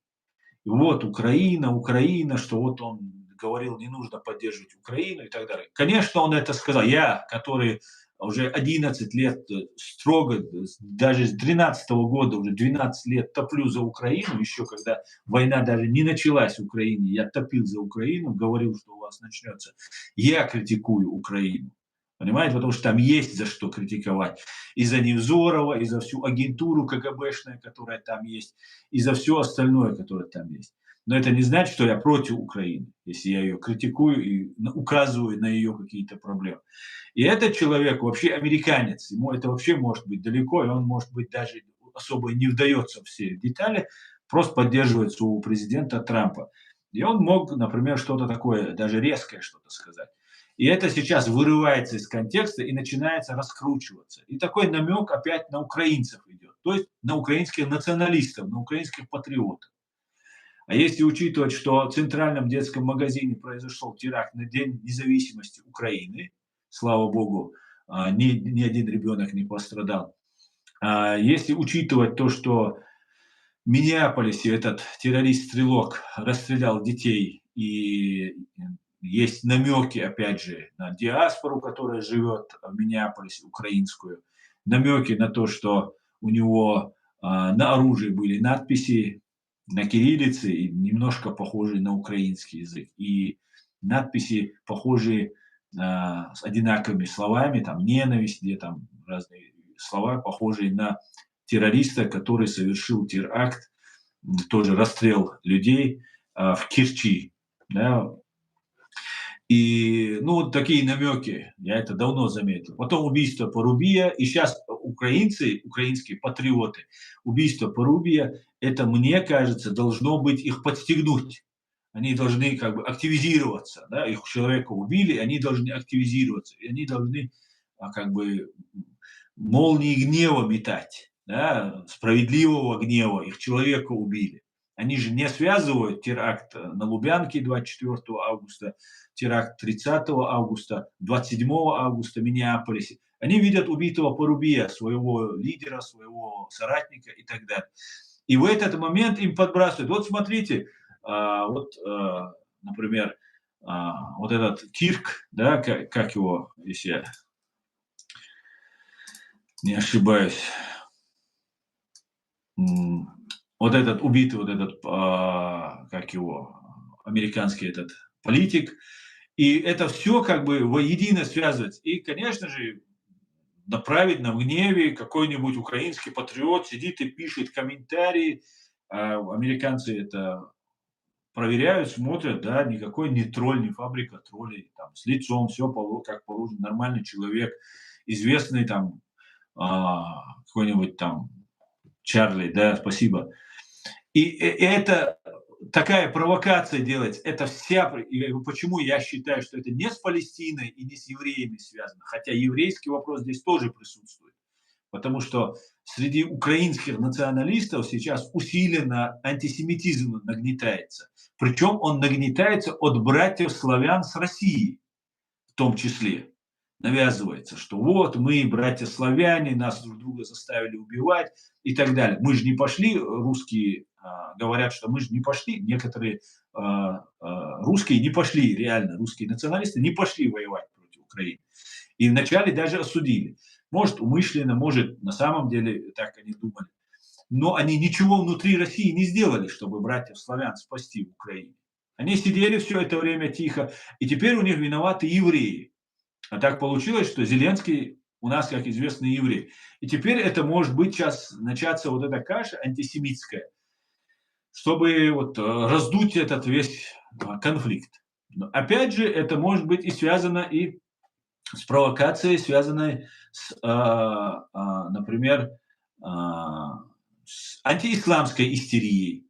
И вот Украина, Украина, что вот он говорил, не нужно поддерживать Украину и так далее. Конечно, он это сказал. Я, который уже 11 лет строго, даже с 13 года, уже 12 лет топлю за Украину, еще когда война даже не началась в Украине, я топил за Украину, говорил, что у вас начнется. Я критикую Украину. Понимаете, потому что там есть за что критиковать. И за Невзорова, и за всю агентуру КГБшную, которая там есть, и за все остальное, которое там есть. Но это не значит, что я против Украины, если я ее критикую и указываю на ее какие-то проблемы. И этот человек вообще американец, ему это вообще может быть далеко, и он, может быть, даже особо не вдается в все детали, просто поддерживает своего президента Трампа. И он мог, например, что-то такое, даже резкое что-то сказать. И это сейчас вырывается из контекста и начинается раскручиваться. И такой намек опять на украинцев идет, то есть на украинских националистов, на украинских патриотов. А если учитывать, что в Центральном детском магазине произошел теракт на День независимости Украины, слава богу, ни один ребенок не пострадал. Если учитывать то, что в Миннеаполисе этот террорист-стрелок расстрелял детей, и есть намеки, опять же, на диаспору, которая живет в Миннеаполисе, украинскую, намеки на то, что у него на оружии были надписи на кириллице, и немножко похожие на украинский язык, и надписи, похожие с одинаковыми словами, там ненависть, где там разные слова, похожие на террориста, который совершил теракт, тоже расстрел людей в Керчи. Да. И, ну, вот такие намеки, я это давно заметил. Потом убийство Порубия, и сейчас украинцы, украинские патриоты, убийство Порубия, это, мне кажется, должно быть их подстегнуть. Они должны как бы активизироваться, да, их человека убили, они должны активизироваться, и они должны как бы молнии гнева метать, да, справедливого гнева, их человека убили. Они же не связывают теракт на Лубянке 24 августа, теракт 30 августа, 27 августа в Миннеаполисе. Они видят убитого Порубия, своего лидера, своего соратника и так далее. И в этот момент им подбрасывают. Вот смотрите, например, вот этот Кирк, да, как его, если я не ошибаюсь, вот этот убитый, вот этот, как его, американский этот политик, и это все как бы воедино связывается. И, конечно же, на праведном гневе какой-нибудь украинский патриот сидит и пишет комментарии, американцы это проверяют, смотрят, да, никакой не тролль, не фабрика троллей, там, с лицом, все как положено, нормальный человек, известный там какой-нибудь там Чарли, да, спасибо. И это такая провокация делается, это вся, и почему я считаю, что это не с Палестиной и не с евреями связано, хотя еврейский вопрос здесь тоже присутствует, потому что среди украинских националистов сейчас усиленно антисемитизм нагнетается, причем он нагнетается от братьев славян с России в том числе. Навязывается, что вот мы, братья-славяне, нас друг друга заставили убивать и так далее. Мы же не пошли, русские говорят, что мы же не пошли, некоторые русские не пошли, реально, русские националисты не пошли воевать против Украины. И вначале даже осудили. Может, умышленно, может, на самом деле так они думали. Но они ничего внутри России не сделали, чтобы братьев-славян спасти в Украине. Они сидели все это время тихо, и теперь у них виноваты евреи. А так получилось, что Зеленский у нас, как известно, еврей. И теперь это может быть сейчас начаться вот эта каша антисемитская, чтобы вот раздуть этот весь конфликт. Но опять же, это может быть и связано и с провокацией, связанной с, например, с антиисламской истерией.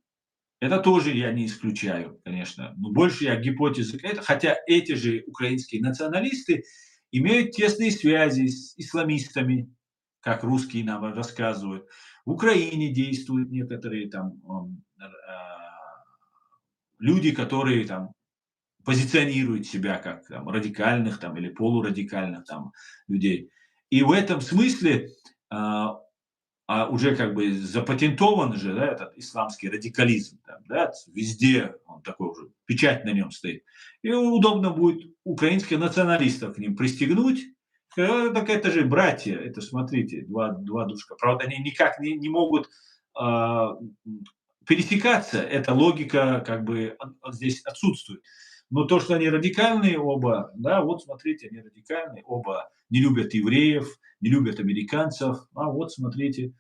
Это тоже я не исключаю, конечно. Но больше я гипотезы это, хотя эти же украинские националисты имеют тесные связи с исламистами, как русские нам рассказывают. В Украине действуют некоторые там люди, которые там позиционируют себя как там, радикальных там, или полурадикальных там, людей. И в этом смысле а, уже как бы запатентован же, да, этот исламский радикализм, там, да, везде он такой уже, печать на нем стоит. И удобно будет украинских националистов к ним пристегнуть. Так это же братья, это смотрите, два душка. Правда, они никак не могут а, пересекаться, эта логика как бы здесь отсутствует. Но то, что они радикальные оба, да, вот смотрите, они радикальные оба, не любят евреев, не любят американцев, а вот смотрите,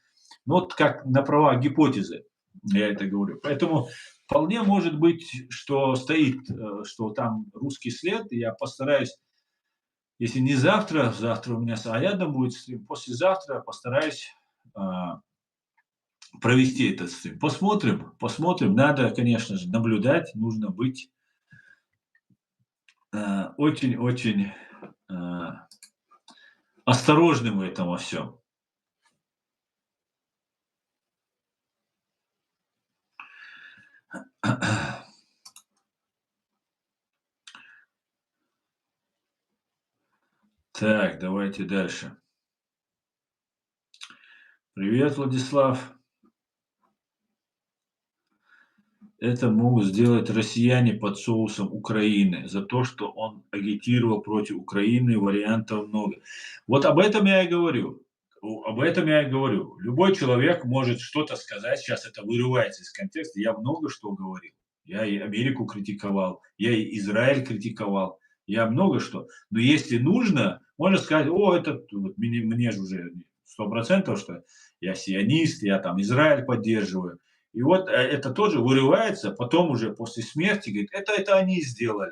ну, вот как на правах гипотезы я это говорю. Поэтому вполне может быть, что стоит, что там русский след, и я постараюсь, если не завтра, завтра у меня с Аядом будет стрим, послезавтра постараюсь провести этот стрим. Посмотрим, посмотрим. Надо, конечно же, наблюдать, нужно быть очень-очень осторожным в этом во всем. Так, давайте дальше. Привет, Владислав. Это могут сделать россияне под соусом Украины за то, что он агитировал против Украины, вариантов много. Вот об этом я и говорю. Об этом я и говорю. Любой человек может что-то сказать, сейчас это вырывается из контекста. Я много что говорил. Я и Америку критиковал, я и Израиль критиковал, я много что. Но если нужно, можно сказать, о, это вот мне же уже 100%, что я сионист, я там Израиль поддерживаю. И вот это тоже вырывается, потом уже после смерти, говорит, это они сделали.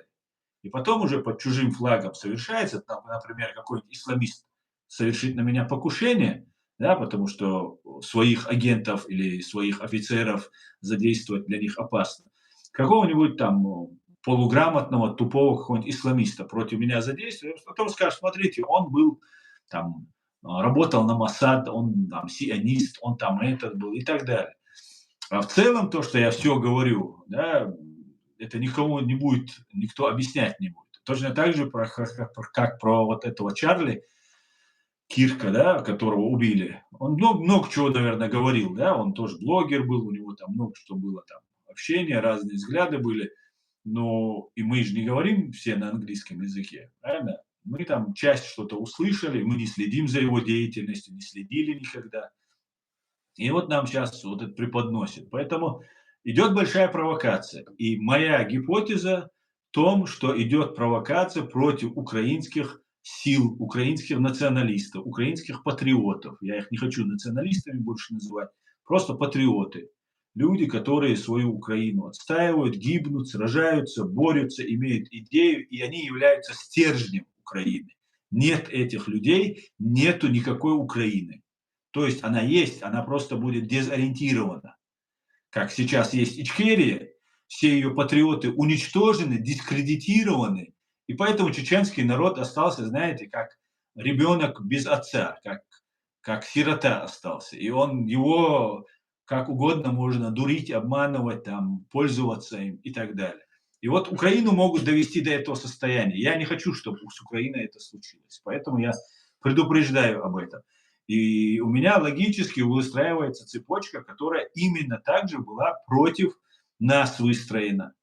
И потом уже под чужим флагом совершается, там, например, какой-нибудь исламист совершит на меня покушение, да, потому что своих агентов или своих офицеров задействовать для них опасно. Какого-нибудь там полуграмотного, тупого какого-нибудь исламиста против меня задействует, потом скажет, смотрите, он был там, работал на Моссад, он там сионист, он там этот был и так далее. А в целом то, что я все говорю, да, это никому не будет, никто объяснять не будет. Точно так же, как про вот этого Чарли Кирка, да, которого убили. Он много чего, наверное, говорил, да, он тоже блогер был, у него там много что было, там общение, разные взгляды были. Но и мы же не говорим все на английском языке, правильно? Мы там часть что-то услышали, мы не следим за его деятельностью, не следили никогда. И вот нам сейчас вот это преподносит. Поэтому идет большая провокация. И моя гипотеза в том, что идет провокация против украинских сил, украинских националистов, украинских патриотов. Я их не хочу националистами больше называть, просто патриоты. Люди, которые свою Украину отстаивают, гибнут, сражаются, борются, имеют идею, и они являются стержнем Украины. Нет этих людей, нету никакой Украины. То есть она есть, она просто будет дезориентирована. Как сейчас есть Ичкерия, все ее патриоты уничтожены, дискредитированы, и поэтому чеченский народ остался, знаете, как ребенок без отца, как сирота остался. И он его как угодно можно дурить, обманывать, там, пользоваться им и так далее. И вот Украину могут довести до этого состояния. Я не хочу, чтобы с Украиной это случилось. Поэтому я предупреждаю об этом. И у меня логически выстраивается цепочка, которая именно так же была против нас выстроена.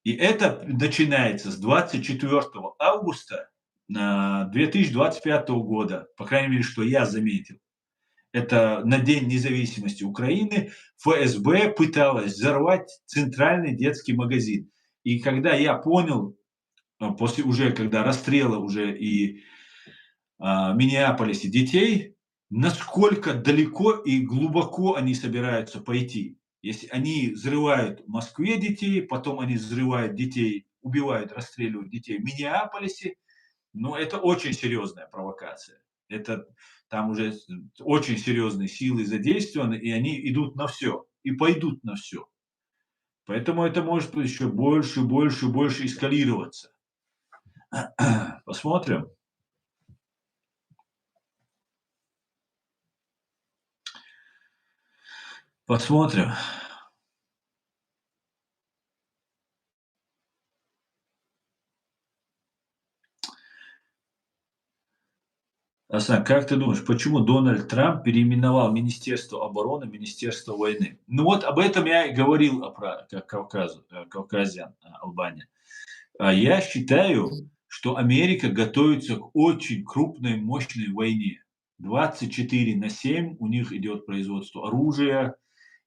И это начинается с 24 августа 2025 года, по крайней мере, что я заметил. Это на День независимости Украины ФСБ пыталась взорвать центральный детский магазин. И когда я понял, после уже, когда расстрела уже и Миннеаполисе детей, насколько далеко и глубоко они собираются пойти. Если они взрывают в Москве детей, потом они взрывают детей, убивают, расстреливают детей в Миннеаполисе, ну, это очень серьезная провокация. Это там уже очень серьезные силы задействованы, и они идут на все, и пойдут на все. Поэтому это может еще больше, больше, больше эскалироваться. Посмотрим. Посмотрим. Асан, как ты думаешь, почему Дональд Трамп переименовал Министерство обороны в Министерство войны? Ну вот об этом я и говорил как Кавказе, Албания. Я считаю, что Америка готовится к очень крупной, мощной войне. 24/7 у них идет производство оружия,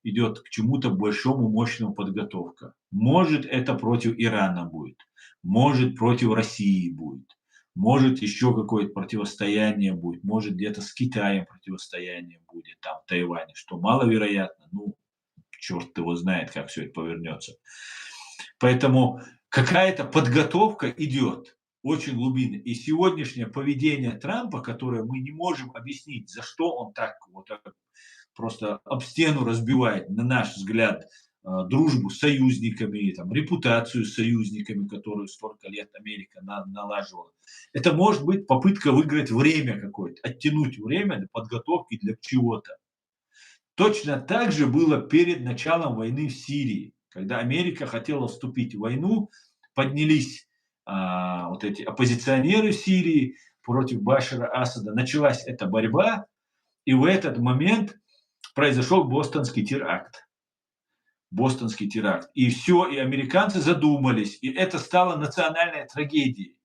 идет к чему-то большому, мощному подготовка. Может, это против Ирана будет, может, против России будет, может, еще какое-то противостояние будет, может, где-то с Китаем противостояние будет, там, в Тайване, что маловероятно, ну, черт его знает, как все это повернется. Поэтому какая-то подготовка идет очень глубинно. И сегодняшнее поведение Трампа, которое мы не можем объяснить, за что он так вот просто об стену разбивает, на наш взгляд, дружбу с союзниками, там, репутацию с союзниками, которую столько лет Америка налаживала. Это может быть попытка выиграть время какое-то, оттянуть время для подготовки для чего-то. Точно так же было перед началом войны в Сирии, когда Америка хотела вступить в войну, поднялись вот эти оппозиционеры в Сирии против Башара Асада, началась эта борьба, и в этот момент произошел бостонский теракт. Бостонский теракт. И все, и американцы задумались, и это стало национальной трагедией.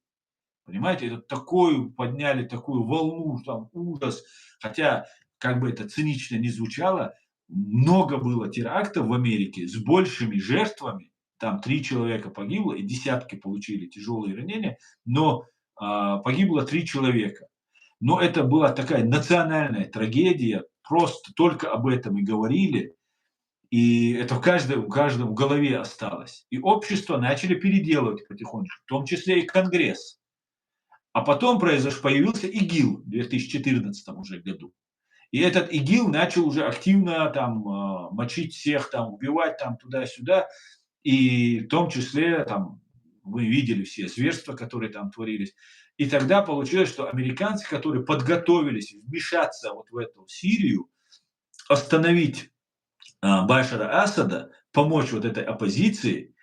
Понимаете, это такую подняли такую волну, там ужас. Хотя, как бы это цинично ни звучало, много было терактов в Америке с большими жертвами. Там 3 человека погибло и десятки получили тяжелые ранения, но погибло 3 человека. Но это была такая национальная трагедия, просто только об этом и говорили. И это у каждого в голове осталось. И общество начали переделывать потихонечку, в том числе и Конгресс. А потом появился ИГИЛ в 2014 уже году. И этот ИГИЛ начал уже активно там мочить всех, там, убивать там туда-сюда. И в том числе там вы видели все зверства, которые там творились. И тогда получилось, что американцы, которые подготовились вмешаться вот в эту Сирию, остановить Башара Асада, помочь вот этой оппозиции,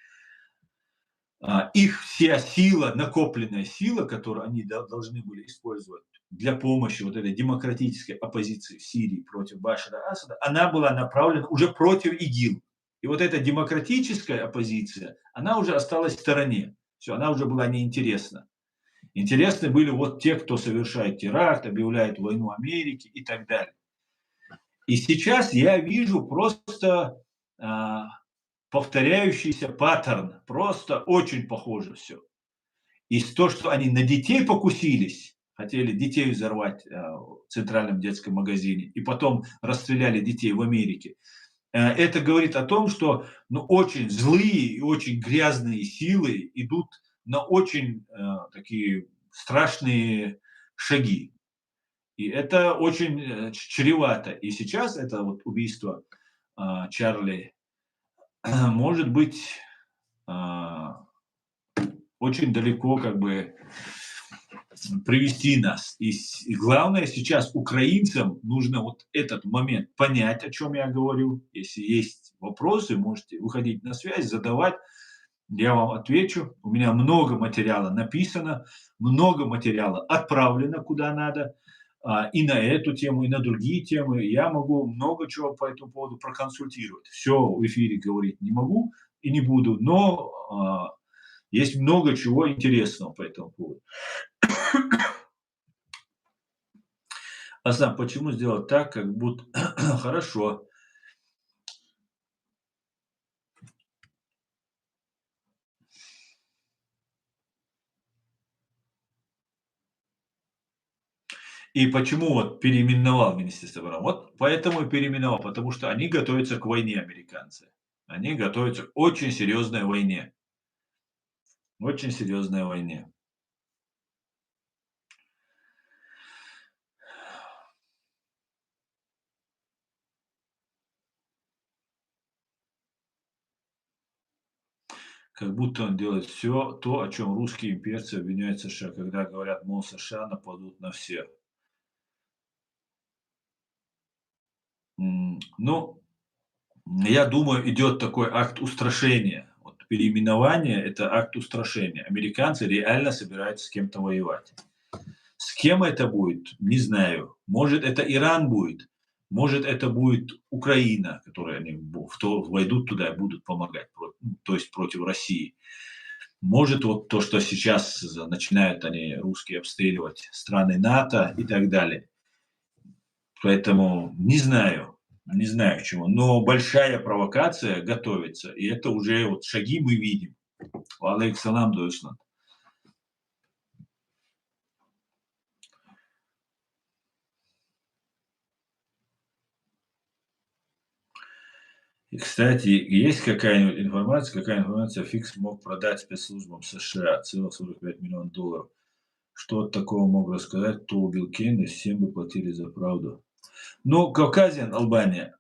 их вся сила, накопленная сила, которую они должны были использовать для помощи вот этой демократической оппозиции в Сирии против Башара Асада, она была направлена уже против ИГИЛ. И вот эта демократическая оппозиция, она уже осталась в стороне. Все, она уже была неинтересна. Интересны были вот те, кто совершает теракт, объявляет войну Америке и так далее. И сейчас я вижу просто повторяющийся паттерн, просто очень похоже все. И то, что они на детей покусились, хотели детей взорвать в центральном детском магазине, и потом расстреляли детей в Америке, это говорит о том, что ну, очень злые и очень грязные силы идут на очень такие страшные шаги. И это очень чревато. И сейчас это вот убийство Чарли может быть очень далеко как бы привести нас. И главное сейчас украинцам нужно вот этот момент понять, о чем я говорю. Если есть вопросы, можете выходить на связь, задавать. Я вам отвечу. У меня много материала написано, много материала отправлено куда надо. И на эту тему, и на другие темы. Я могу много чего по этому поводу проконсультировать. Все в эфире говорить не могу и не буду, но есть много чего интересного по этому поводу. Асан, почему сделать так, как будто хорошо? И почему вот переименовал Министерство обороны? Вот поэтому и переименовал, потому что они готовятся к войне, американцы. Они готовятся к очень серьезной войне. Очень серьезной войне. Как будто он делает все то, о чем русские имперцы обвиняют США, когда говорят, мол, США нападут на всех. Ну, я думаю, идет такой акт устрашения. Вот переименование — это акт устрашения. Американцы реально собираются с кем-то воевать. С кем это будет, не знаю. Может, это Иран будет, может, это будет Украина, которая они войдут туда и будут помогать, то есть против России. Может, вот то, что сейчас начинают они, русские, обстреливать страны НАТО и так далее. Поэтому не знаю к чему. Но большая провокация готовится, и это уже вот шаги мы видим. Алейк салам, Дойчланд. И, кстати, есть какая информация, Фикс мог продать спецслужбам США целых 45 миллионов долларов. Что от такого мог рассказать, кто убил Кеннеди, всем бы платили за правду. Ну, Кавказиан, Албания,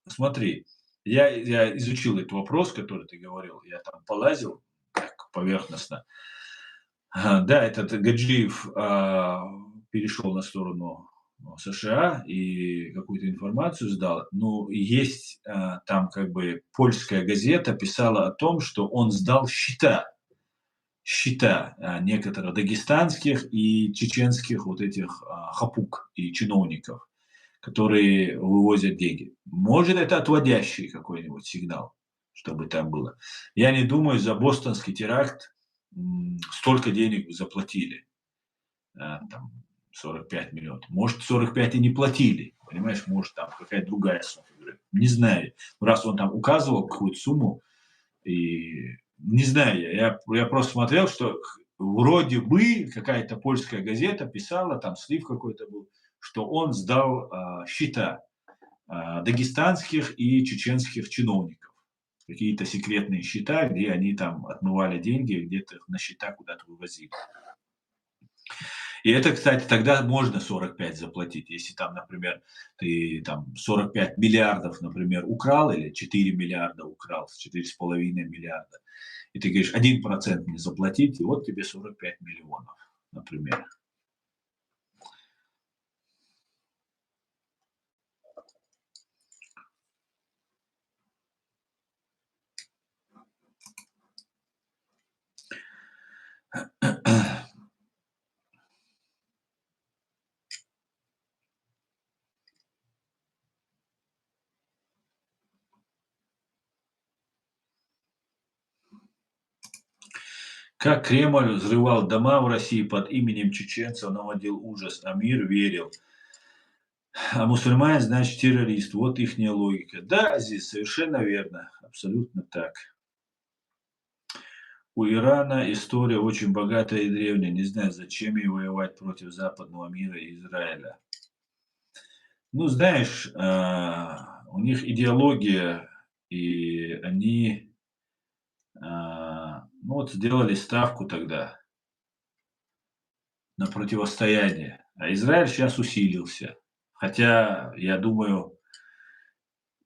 смотри, я изучил этот вопрос, который ты говорил, я там полазил так поверхностно. Да, этот Гаджиев перешел на сторону США и какую-то информацию сдал. Но есть там как бы польская газета писала о том, что он сдал счета некоторых дагестанских и чеченских вот этих хапук и чиновников, которые вывозят деньги. Может, это отводящий какой-нибудь сигнал, чтобы там было. Я не думаю, за бостонский теракт столько денег заплатили, там 45 миллионов. Может, 45 и не платили, понимаешь, может, там какая-то другая сумма. Не знаю. Раз он там указывал какую-то сумму, и не знаю, я просто смотрел, что вроде бы какая-то польская газета писала, там слив какой-то был, что он сдал счета дагестанских и чеченских чиновников. Какие-то секретные счета, где они там отмывали деньги, где-то на счета куда-то вывозили. И это, кстати, тогда можно 45 заплатить. Если там, например, ты там 45 миллиардов, например, украл или 4 миллиарда украл, 4,5 миллиарда, и ты говоришь, 1% мне заплатить, и вот тебе 45 миллионов, например. Как Кремль взрывал дома в России под именем чеченцев, наводил ужас, а мир верил. А мусульманин, значит, террорист. Вот ихняя логика. Да, Азиз, совершенно верно. Абсолютно так. У Ирана история очень богатая и древняя. Не знаю, зачем ей воевать против западного мира и Израиля. Ну, знаешь, у них идеология, и они, ну, вот сделали ставку тогда на противостояние. А Израиль сейчас усилился. Хотя, я думаю,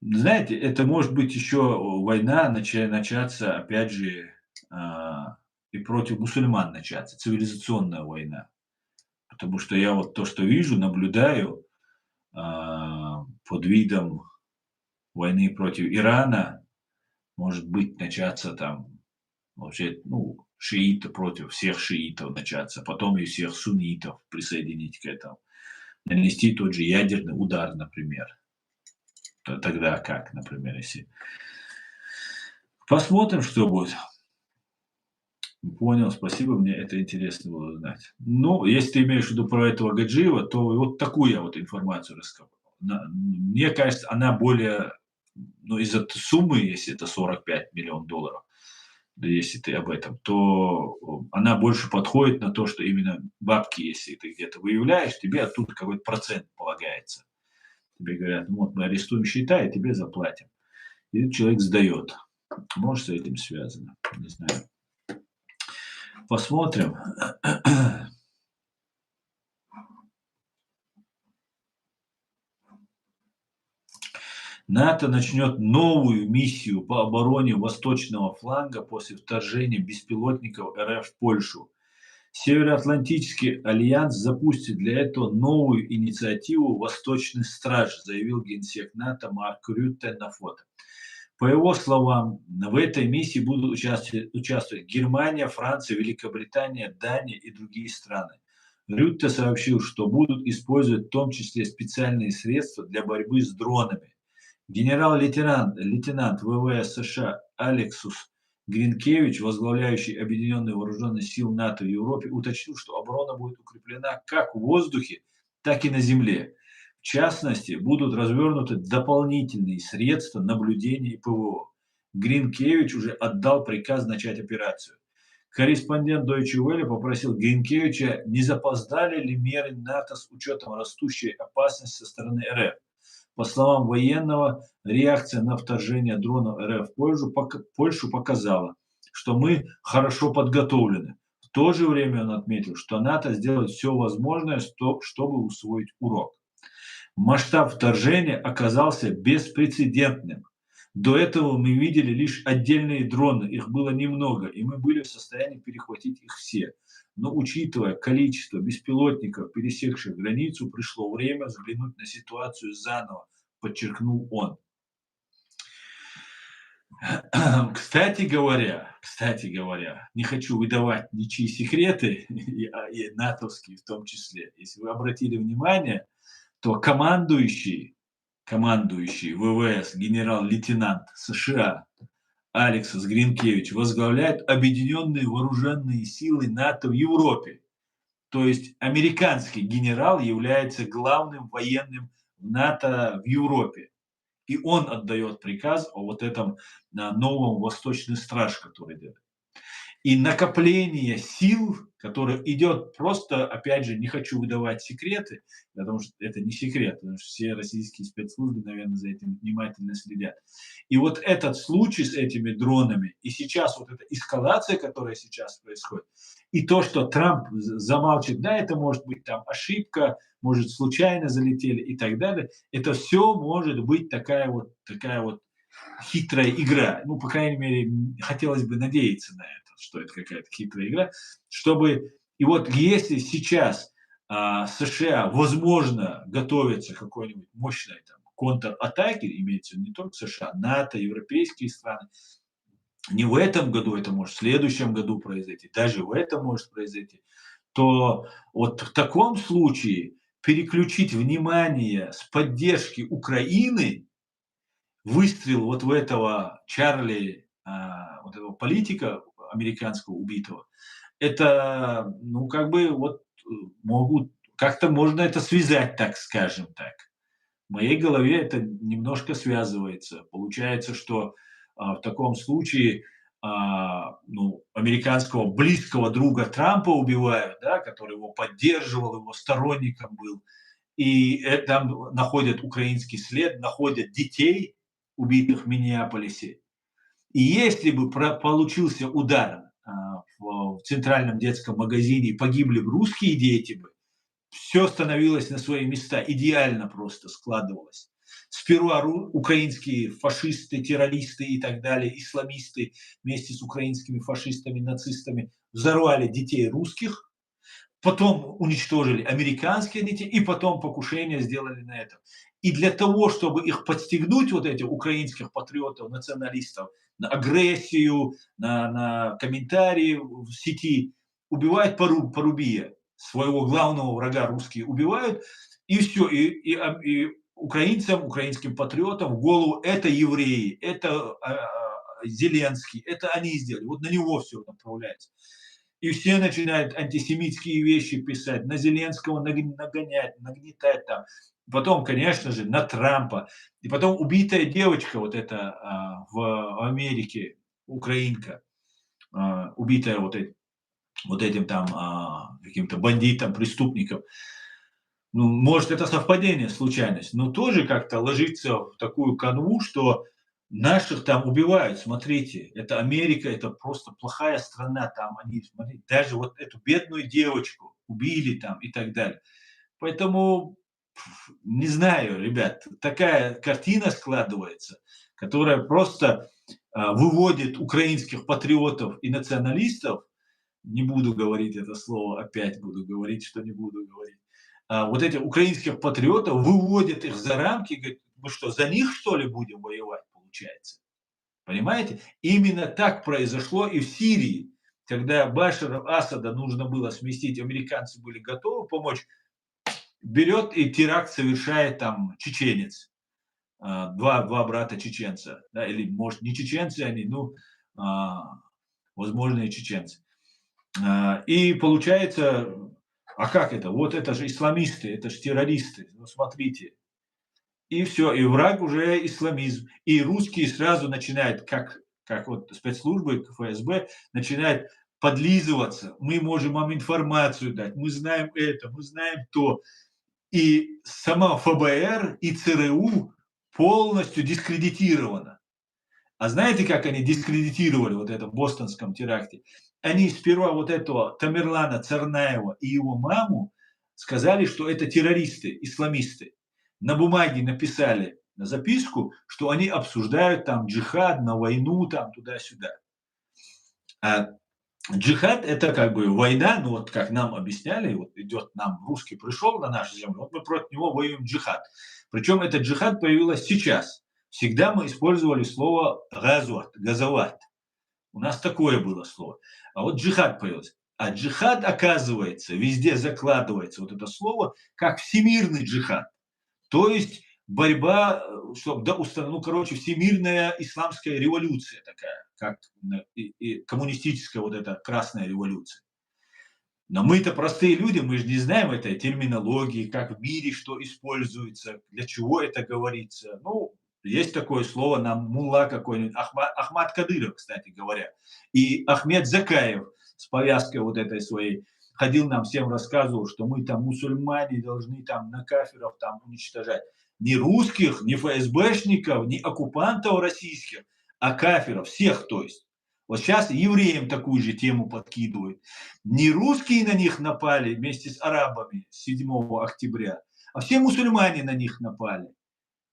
знаете, это может быть еще война начаться, опять же, и против мусульман начаться, цивилизационная война. Потому что я вот то, что вижу, наблюдаю под видом войны против Ирана, может быть, начаться там вообще, ну, шииты против всех шиитов начаться, потом и всех суннитов присоединить к этому. Нанести тот же ядерный удар, например. Тогда как, например, если... Посмотрим, что будет. Понял, спасибо, мне это интересно было узнать. Ну, если ты имеешь в виду про этого Гаджиева, то вот такую я вот информацию рассказал. Мне кажется, она более, ну, из-за суммы, если это 45 миллионов долларов, да, если ты об этом, то она больше подходит на то, что именно бабки, если ты где-то выявляешь, тебе оттуда какой-то процент полагается. Тебе говорят, ну вот мы арестуем счета и тебе заплатим. И человек сдает. Может, с этим связано, не знаю. Посмотрим. НАТО начнет новую миссию по обороне восточного фланга после вторжения беспилотников РФ в Польшу. Североатлантический альянс запустит для этого новую инициативу «Восточный страж», заявил генсек НАТО Марк Рютте на фото. По его словам, в этой миссии будут участвовать Германия, Франция, Великобритания, Дания и другие страны. Рютте сообщил, что будут использовать в том числе специальные средства для борьбы с дронами. Генерал-лейтенант ВВС США Алексус Гринкевич, возглавляющий Объединенные вооруженные силы НАТО в Европе, уточнил, что оборона будет укреплена как в воздухе, так и на земле. В частности, будут развернуты дополнительные средства наблюдения и ПВО. Гринкевич уже отдал приказ начать операцию. Корреспондент Deutsche Welle попросил Гринкевича, не запоздали ли меры НАТО с учетом растущей опасности со стороны РФ. По словам военного, реакция на вторжение дронов РФ в Польшу показала, что мы хорошо подготовлены. В то же время он отметил, что НАТО сделает все возможное, чтобы усвоить урок. Масштаб вторжения оказался беспрецедентным. До этого мы видели лишь отдельные дроны, их было немного, и мы были в состоянии перехватить их все. Но учитывая количество беспилотников, пересекших границу, пришло время взглянуть на ситуацию заново, подчеркнул он. Кстати говоря, не хочу выдавать ничьи секреты, и натовские в том числе. Если вы обратили внимание, то командующий ВВС генерал-лейтенант США Алексис Гринкевич возглавляет Объединенные вооруженные силы НАТО в Европе. То есть американский генерал является главным военным НАТО в Европе. И он отдает приказ о вот этом новом «Восточный страж», который делает. И накопление сил, которое идет просто, опять же, не хочу выдавать секреты, потому что это не секрет, потому что все российские спецслужбы, наверное, за этим внимательно следят. И вот этот случай с этими дронами, и сейчас вот эта эскалация, которая сейчас происходит, и то, что Трамп замалчивает, да, это может быть там ошибка, может случайно залетели и так далее, это все может быть такая вот хитрая игра. Ну, по крайней мере, хотелось бы надеяться на это, что это какая-то хитрая игра, чтобы... И вот если сейчас США, возможно, готовится к какой-нибудь мощной там, контратаке, имеется в виду не только США, НАТО, европейские страны, не в этом году, это может в следующем году произойти, даже в этом может произойти, то вот в таком случае переключить внимание с поддержки Украины, выстрел вот в этого Чарли, вот этого политика американского убитого, это, ну, как бы вот могут, как-то можно это связать, так скажем так. В моей голове это немножко связывается. Получается, что в таком случае ну, американского близкого друга Трампа убивают, да, который его поддерживал, его сторонником был, и там находят украинский след, находят детей, убитых в Миннеаполисе. И если бы получился удар в центральном детском магазине и погибли бы русские дети, бы, все становилось на свои места, идеально просто складывалось. Сперва украинские фашисты, террористы и так далее, исламисты вместе с украинскими фашистами, нацистами взорвали детей русских, потом уничтожили американские детей, и потом покушение сделали на этом. И для того, чтобы их подстегнуть, вот этих украинских патриотов, националистов, на агрессию, на комментарии в сети, убивают Порубия, своего главного врага русские убивают, и все, и украинцам, украинским патриотам в голову это евреи, это Зеленский, это они сделали, вот на него все направляется. И все начинают антисемитские вещи писать, на Зеленского нагонять, нагнетать там. Потом, конечно же, на Трампа. И потом убитая девочка вот эта в Америке, украинка, убитая вот этим там каким-то бандитом, преступником. Ну, может, это совпадение, случайность, но тоже как-то ложится в такую канву, что наших там убивают. Смотрите, это Америка, это просто плохая страна. Там они, смотрите, даже вот эту бедную девочку убили там и так далее. Поэтому Не знаю, ребят, такая картина складывается, которая просто выводит украинских патриотов и националистов, не буду говорить это слово, опять буду говорить, что не буду говорить, вот этих украинских патриотов выводят их за рамки, говорят, мы что, за них что ли будем воевать, получается? Понимаете? Именно так произошло и в Сирии, когда Башара Асада нужно было сместить, американцы были готовы помочь, берет и теракт совершает там чеченец, два брата чеченца, да, или может не чеченцы они, ну, возможно и чеченцы. И получается, а как это? Вот это же исламисты, это же террористы, ну смотрите. И все, и враг уже исламизм. И русские сразу начинают, как вот спецслужбы, ФСБ, начинают подлизываться. Мы можем вам информацию дать, мы знаем это, мы знаем то. И сама ФБР и ЦРУ полностью дискредитирована. А знаете, как они дискредитировали вот это в бостонском теракте? Они сперва вот этого Тамерлана Царнаева и его маму сказали, что это террористы, исламисты. На бумаге написали на записку, что они обсуждают там джихад, на войну, там туда-сюда. А джихад – это как бы война, ну вот как нам объясняли, вот идет нам русский пришел на нашу землю, вот мы против него воюем джихад. Причем этот джихад появился сейчас. Всегда мы использовали слово газват, газават. У нас такое было слово. А вот джихад появился. А джихад, оказывается, везде закладывается вот это слово, как всемирный джихад. То есть борьба, ну, короче, всемирная исламская революция такая, как и коммунистическая вот эта красная революция. Но мы-то простые люди, мы же не знаем этой терминологии, как в мире что используется, для чего это говорится. Ну, есть такое слово, нам мулла какой-нибудь, Ахмад Кадыров, кстати говоря, и Ахмед Закаев с повязкой вот этой своей ходил нам всем рассказывал, что мы там мусульмане должны там на кафиров там уничтожать. Ни русских, ни ФСБшников, ни оккупантов российских, а кафиров, всех то есть. Вот сейчас евреям такую же тему подкидывают. Не русские на них напали вместе с арабами 7 октября, а все мусульмане на них напали.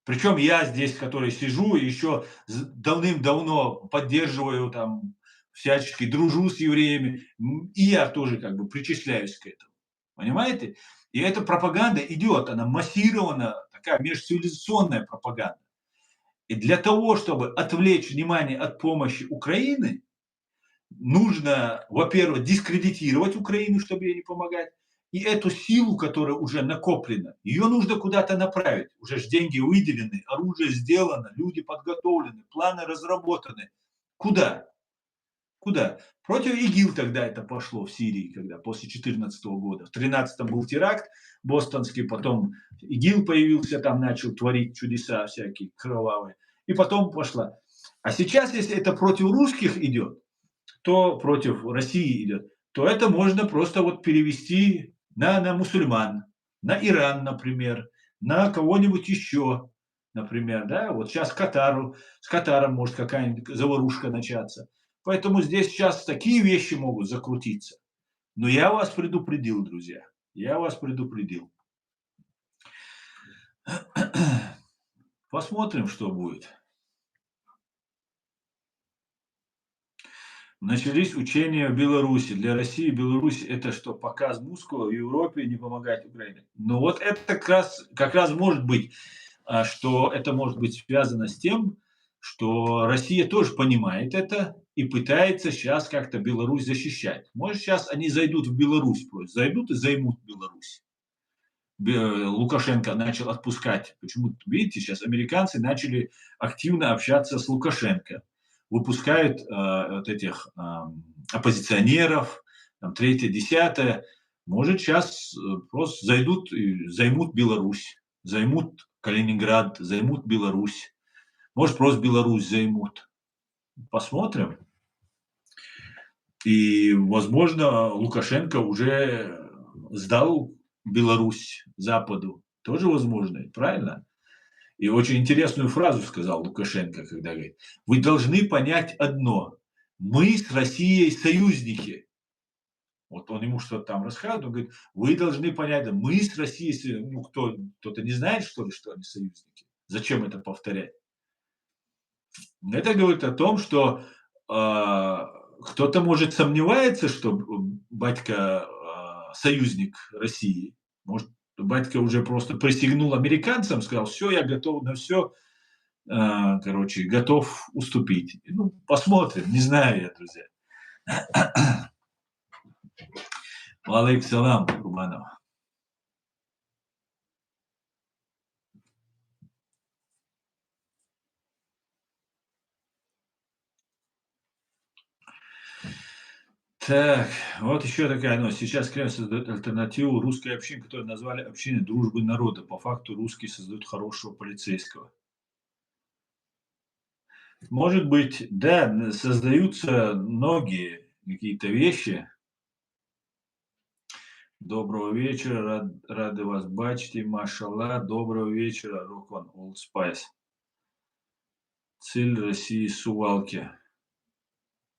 Причем я здесь, который сижу, еще давным-давно поддерживаю там всячески, дружу с евреями, и я тоже как бы причисляюсь к этому. Понимаете? И эта пропаганда идет, она массирована, такая межцивилизационная пропаганда. И для того, чтобы отвлечь внимание от помощи Украины, нужно, во-первых, дискредитировать Украину, чтобы ей не помогать, и эту силу, которая уже накоплена, ее нужно куда-то направить. Уже ж деньги выделены, оружие сделано, люди подготовлены, планы разработаны. Куда? Куда? Против ИГИЛ тогда это пошло в Сирии, когда после 2014 года. В 2013 был теракт бостонский, потом ИГИЛ появился, там начал творить чудеса всякие кровавые. И потом пошла. А сейчас, если это против русских идет, то против России идет, то это можно просто вот перевести на мусульман, на Иран, например, на кого-нибудь еще, например, да, вот сейчас с Катаром может какая-нибудь заварушка начаться. Поэтому здесь сейчас такие вещи могут закрутиться. Но я вас предупредил, друзья, я вас предупредил. Посмотрим, что будет. Начались учения в Беларуси. Для России Беларусь это что, показ мускула в Европе, не помогать Украине? Ну вот это как раз может быть, что это может быть связано с тем, что Россия тоже понимает это и пытается сейчас как-то Беларусь защищать. Может, сейчас они зайдут в Беларусь, просто зайдут и займут Беларусь. Лукашенко начал отпускать. Почему, видите, сейчас американцы начали активно общаться с Лукашенко. Выпускают вот этих оппозиционеров, там, третье, десятое. Может, сейчас просто зайдут и займут Беларусь, займут Калининград, займут Беларусь. Может, просто Беларусь займут. Посмотрим. И, возможно, Лукашенко уже сдал Беларусь Западу. Тоже возможно, правильно? И очень интересную фразу сказал Лукашенко, когда говорит, вы должны понять одно. Мы с Россией союзники. Вот он ему что-то там рассказывает, он говорит: "Вы должны понять, да, мы с Россией, ну, кто-то не знает, что ли, что они союзники? Зачем это повторять?" Это говорит о том, что, кто-то, может, сомневается, что батька, союзник России. Может, батька уже просто присягнул американцам, сказал: "Все, я готов на все, короче, готов уступить". Ну, посмотрим, не знаю я, друзья. Валейкум салам, Курбанов. Так, вот еще такая новость. Сейчас Кремль создает альтернативу русской общине, которую назвали общиной дружбы народа. По факту русские создают хорошего полицейского. Может быть, да, создаются многие какие-то вещи. Доброго вечера, рады вас бачити, машалла. Доброго вечера, Рокон Олд Спайс. Цель России Сувалки.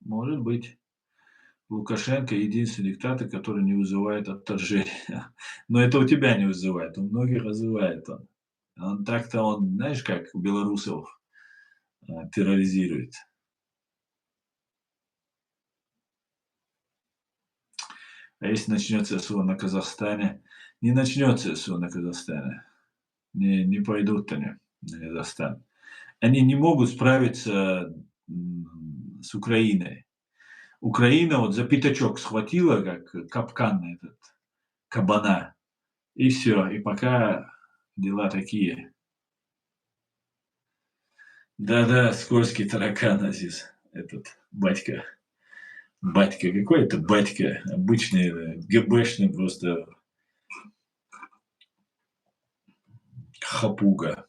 Может быть. Лукашенко единственный диктатор, который не вызывает отторжения. Но это у тебя не вызывает, у многих вызывает он. Он так-то, он, знаешь, как белорусов терроризирует. А если начнется СВО на Казахстане, не начнется СВО на Казахстане. Не пойдут они на Казахстан. Они не могут справиться с Украиной. Украина вот за пятачок схватила, как капкан этот, кабана, и все. И пока дела такие. Да-да, скользкий таракан, Азиз, этот батька. Батька, какой это батька? Обычный, ГБшный просто хапуга.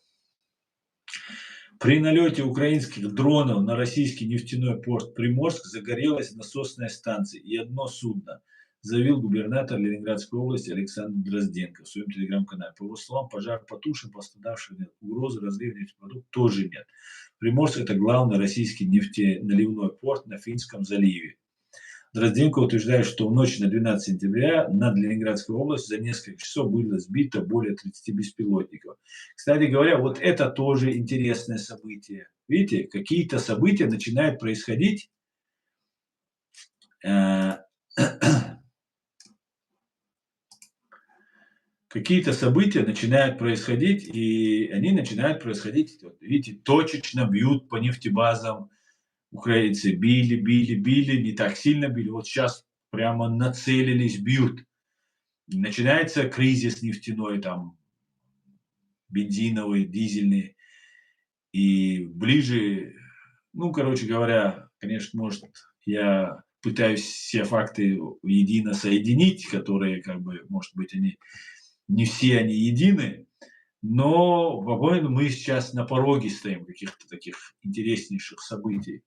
При налете украинских дронов на российский нефтяной порт Приморск загорелась насосная станция и одно судно, заявил губернатор Ленинградской области Александр Дрозденко в своем телеграм-канале. По его словам, пожар потушен, пострадавших нет, угрозы разлива нефтепродуктов тоже нет. Приморск – это главный российский нефтеналивной порт на Финском заливе. Дрозденко утверждает, что в ночь на 12 сентября над Ленинградской областью за несколько часов было сбито более 30 беспилотников. Кстати говоря, вот это тоже интересное событие. Видите, какие-то события начинают происходить, какие-то события начинают происходить, и они начинают происходить, вот, видите, точечно бьют по нефтебазам. Украинцы били, не так сильно били. Вот сейчас прямо нацелились, бьют. Начинается кризис нефтяной, там, бензиновый, дизельный. И ближе, ну, короче говоря, конечно, может, я пытаюсь все факты едино соединить, которые, как бы, может быть, они не все они едины, но, по-моему, мы сейчас на пороге стоим каких-то таких интереснейших событий.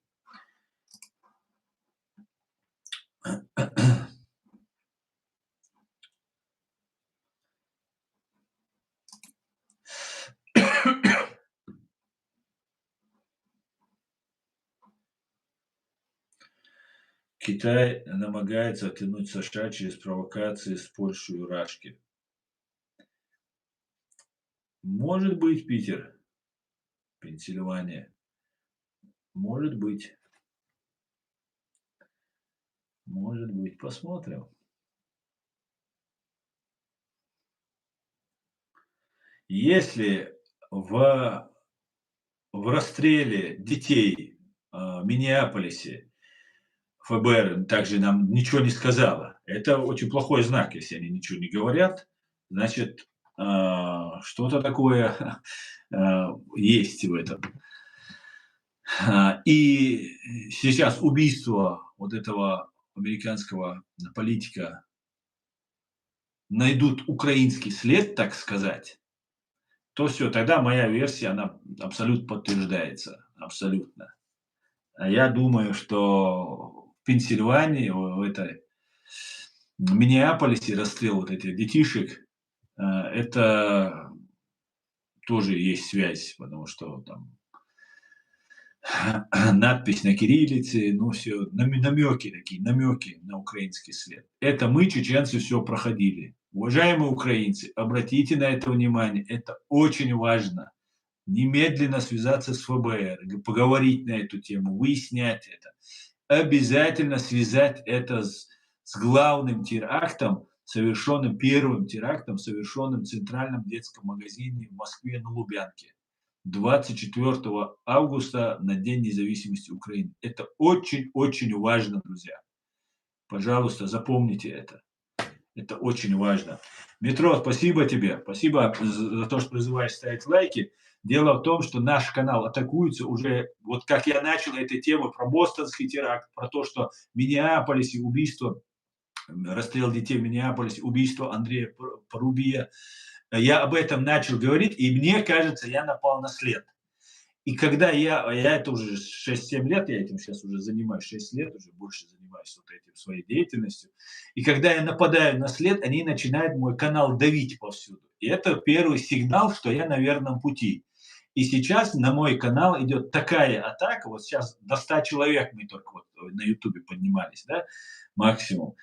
Китай намагается оттянуть США через провокации с Польшей и Рашки. Может быть, Питер, Пенсильвания. Может быть. Может быть. Посмотрим. Если в расстреле детей в Миннеаполисе ФБР также нам ничего не сказала, это очень плохой знак, если они ничего не говорят, значит, что-то такое есть в этом. И сейчас убийство вот этого американского политика найдут украинский след, так сказать, то все, тогда моя версия, она абсолютно подтверждается. Абсолютно. А я думаю, что в Пенсильвании, в этой Миннеаполисе расстрел вот этих детишек, это тоже есть связь, потому что там надпись на кириллице, ну все, намеки такие, намеки на украинский след. Это мы, чеченцы, все проходили. Уважаемые украинцы, обратите на это внимание, это очень важно. Немедленно связаться с ФБР, поговорить на эту тему, выяснять это. Обязательно связать это с главным терактом, совершенным, первым терактом, совершенным в Центральном детском магазине в Москве на Лубянке 24 августа на День независимости Украины. Это очень-очень важно, друзья. Пожалуйста, запомните это. Это очень важно. Метро, спасибо тебе. Спасибо за то, что призываешь ставить лайки. Дело в том, что наш канал атакуется уже, вот как я начал этой темы про бостонский теракт, про то, что в Миннеаполисе убийство, расстрел детей в Миннеаполисе, убийство Андрея Порубия. Я об этом начал говорить, и мне кажется, я напал на след. И когда я это уже 6-7 лет, я этим сейчас уже занимаюсь, 6 лет уже больше занимаюсь вот этим своей деятельностью. И когда я нападаю на след, они начинают мой канал давить повсюду. И это первый сигнал, что я на верном пути. И сейчас на мой канал идет такая атака, вот сейчас до 100 человек мы только вот на Ютубе поднимались, да, максимум.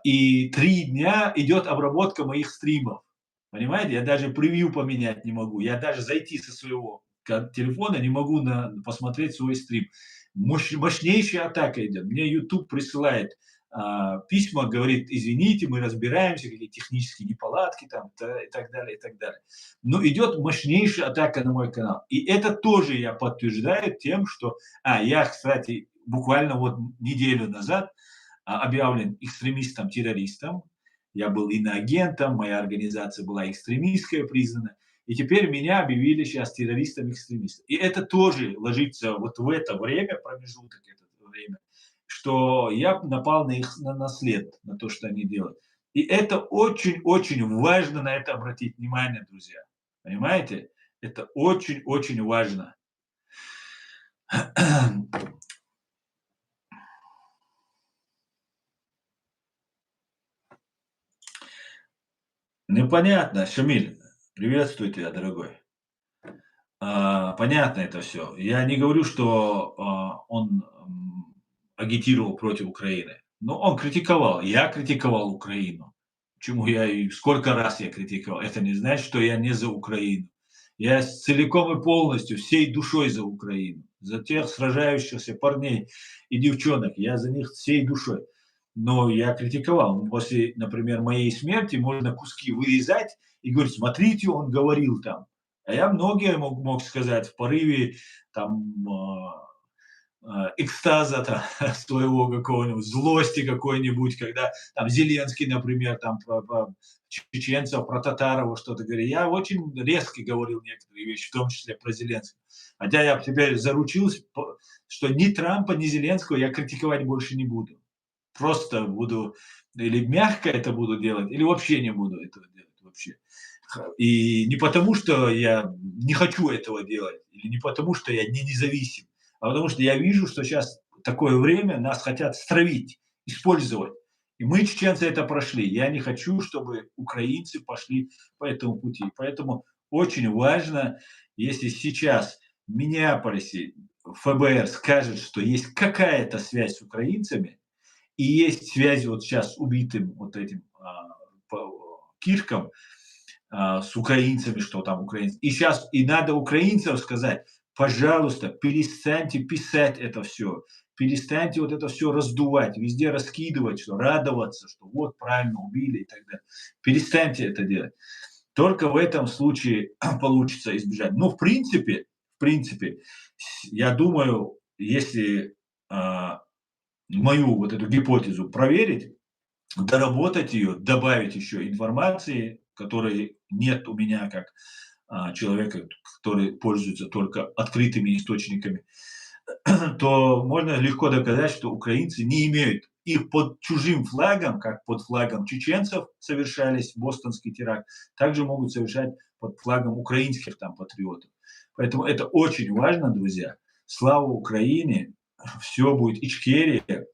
И 3 дня идет обработка моих стримов. Понимаете, я даже превью поменять не могу. Я даже зайти со своего телефона не могу посмотреть свой стрим. Мощнейшая атака идет. Мне YouTube присылает письма, говорит, извините, мы разбираемся, какие технические неполадки там, и так далее, и так далее. Но идет мощнейшая атака на мой канал. И это тоже я подтверждаю тем, что... я, кстати, буквально вот неделю назад объявлен экстремистом-террористом. Я был иноагентом, моя организация была экстремистская признана. И теперь меня объявили сейчас террористом-экстремистом. И это тоже ложится вот в это время, промежуток, это время, что я напал на их на след, на то, что они делают. И это очень-очень важно на это обратить внимание, друзья. Понимаете? Это очень-очень важно. Непонятно, Шамиль, приветствую тебя, дорогой. Понятно это все. Я не говорю, что он агитировал против Украины, но он критиковал. Я критиковал Украину. Почему я и сколько раз я критиковал? Это не значит, что я не за Украину. Я целиком и полностью, всей душой за Украину, за тех сражающихся парней и девчонок. Я за них всей душой. Но я критиковал. После, например, моей смерти можно куски вырезать и говорить, смотрите, он говорил там. А я многие мог сказать в порыве там экстаза там, своего какого-нибудь, злости какой-нибудь, когда там Зеленский, например, там про чеченцев, про Татарова что-то говорит. Я очень резко говорил некоторые вещи, в том числе про Зеленского. Хотя я теперь заручился, что ни Трампа, ни Зеленского я критиковать больше не буду. Просто буду или мягко это буду делать, или вообще не буду этого делать вообще. И не потому, что я не хочу этого делать, или не потому, что я не независим, а потому что я вижу, что сейчас такое время, нас хотят стравить, использовать. И мы, чеченцы, это прошли. Я не хочу, чтобы украинцы пошли по этому пути. Поэтому очень важно, если сейчас в Миннеаполисе ФБР скажет, что есть какая-то связь с украинцами, и есть связь вот сейчас с убитым вот этим Кишком, с украинцами, что там украинцы. И сейчас и надо украинцам сказать, пожалуйста, перестаньте писать это все, перестаньте вот это все раздувать, везде раскидывать, что радоваться, что вот правильно убили и так далее. Перестаньте это делать. Только в этом случае получится избежать. Но в принципе, я думаю, если мою вот эту гипотезу проверить, доработать ее, добавить еще информации, которой нет у меня как человека, который пользуется только открытыми источниками, то можно легко доказать, что украинцы не имеют их под чужим флагом, как под флагом чеченцев совершались бостонский теракт, также могут совершать под флагом украинских там патриотов. Поэтому это очень важно, друзья. Слава Украине, все будет Ичкерия.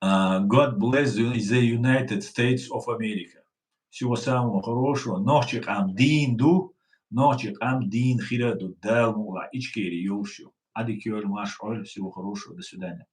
God bless the United States of America. Всего самого хорошего. Нохчик Амдинду. Ночи, ам дин, хира, до, дел, мула, ичкери, юшью. Ади кёль, маш, оль, всего хорошего, до свидания.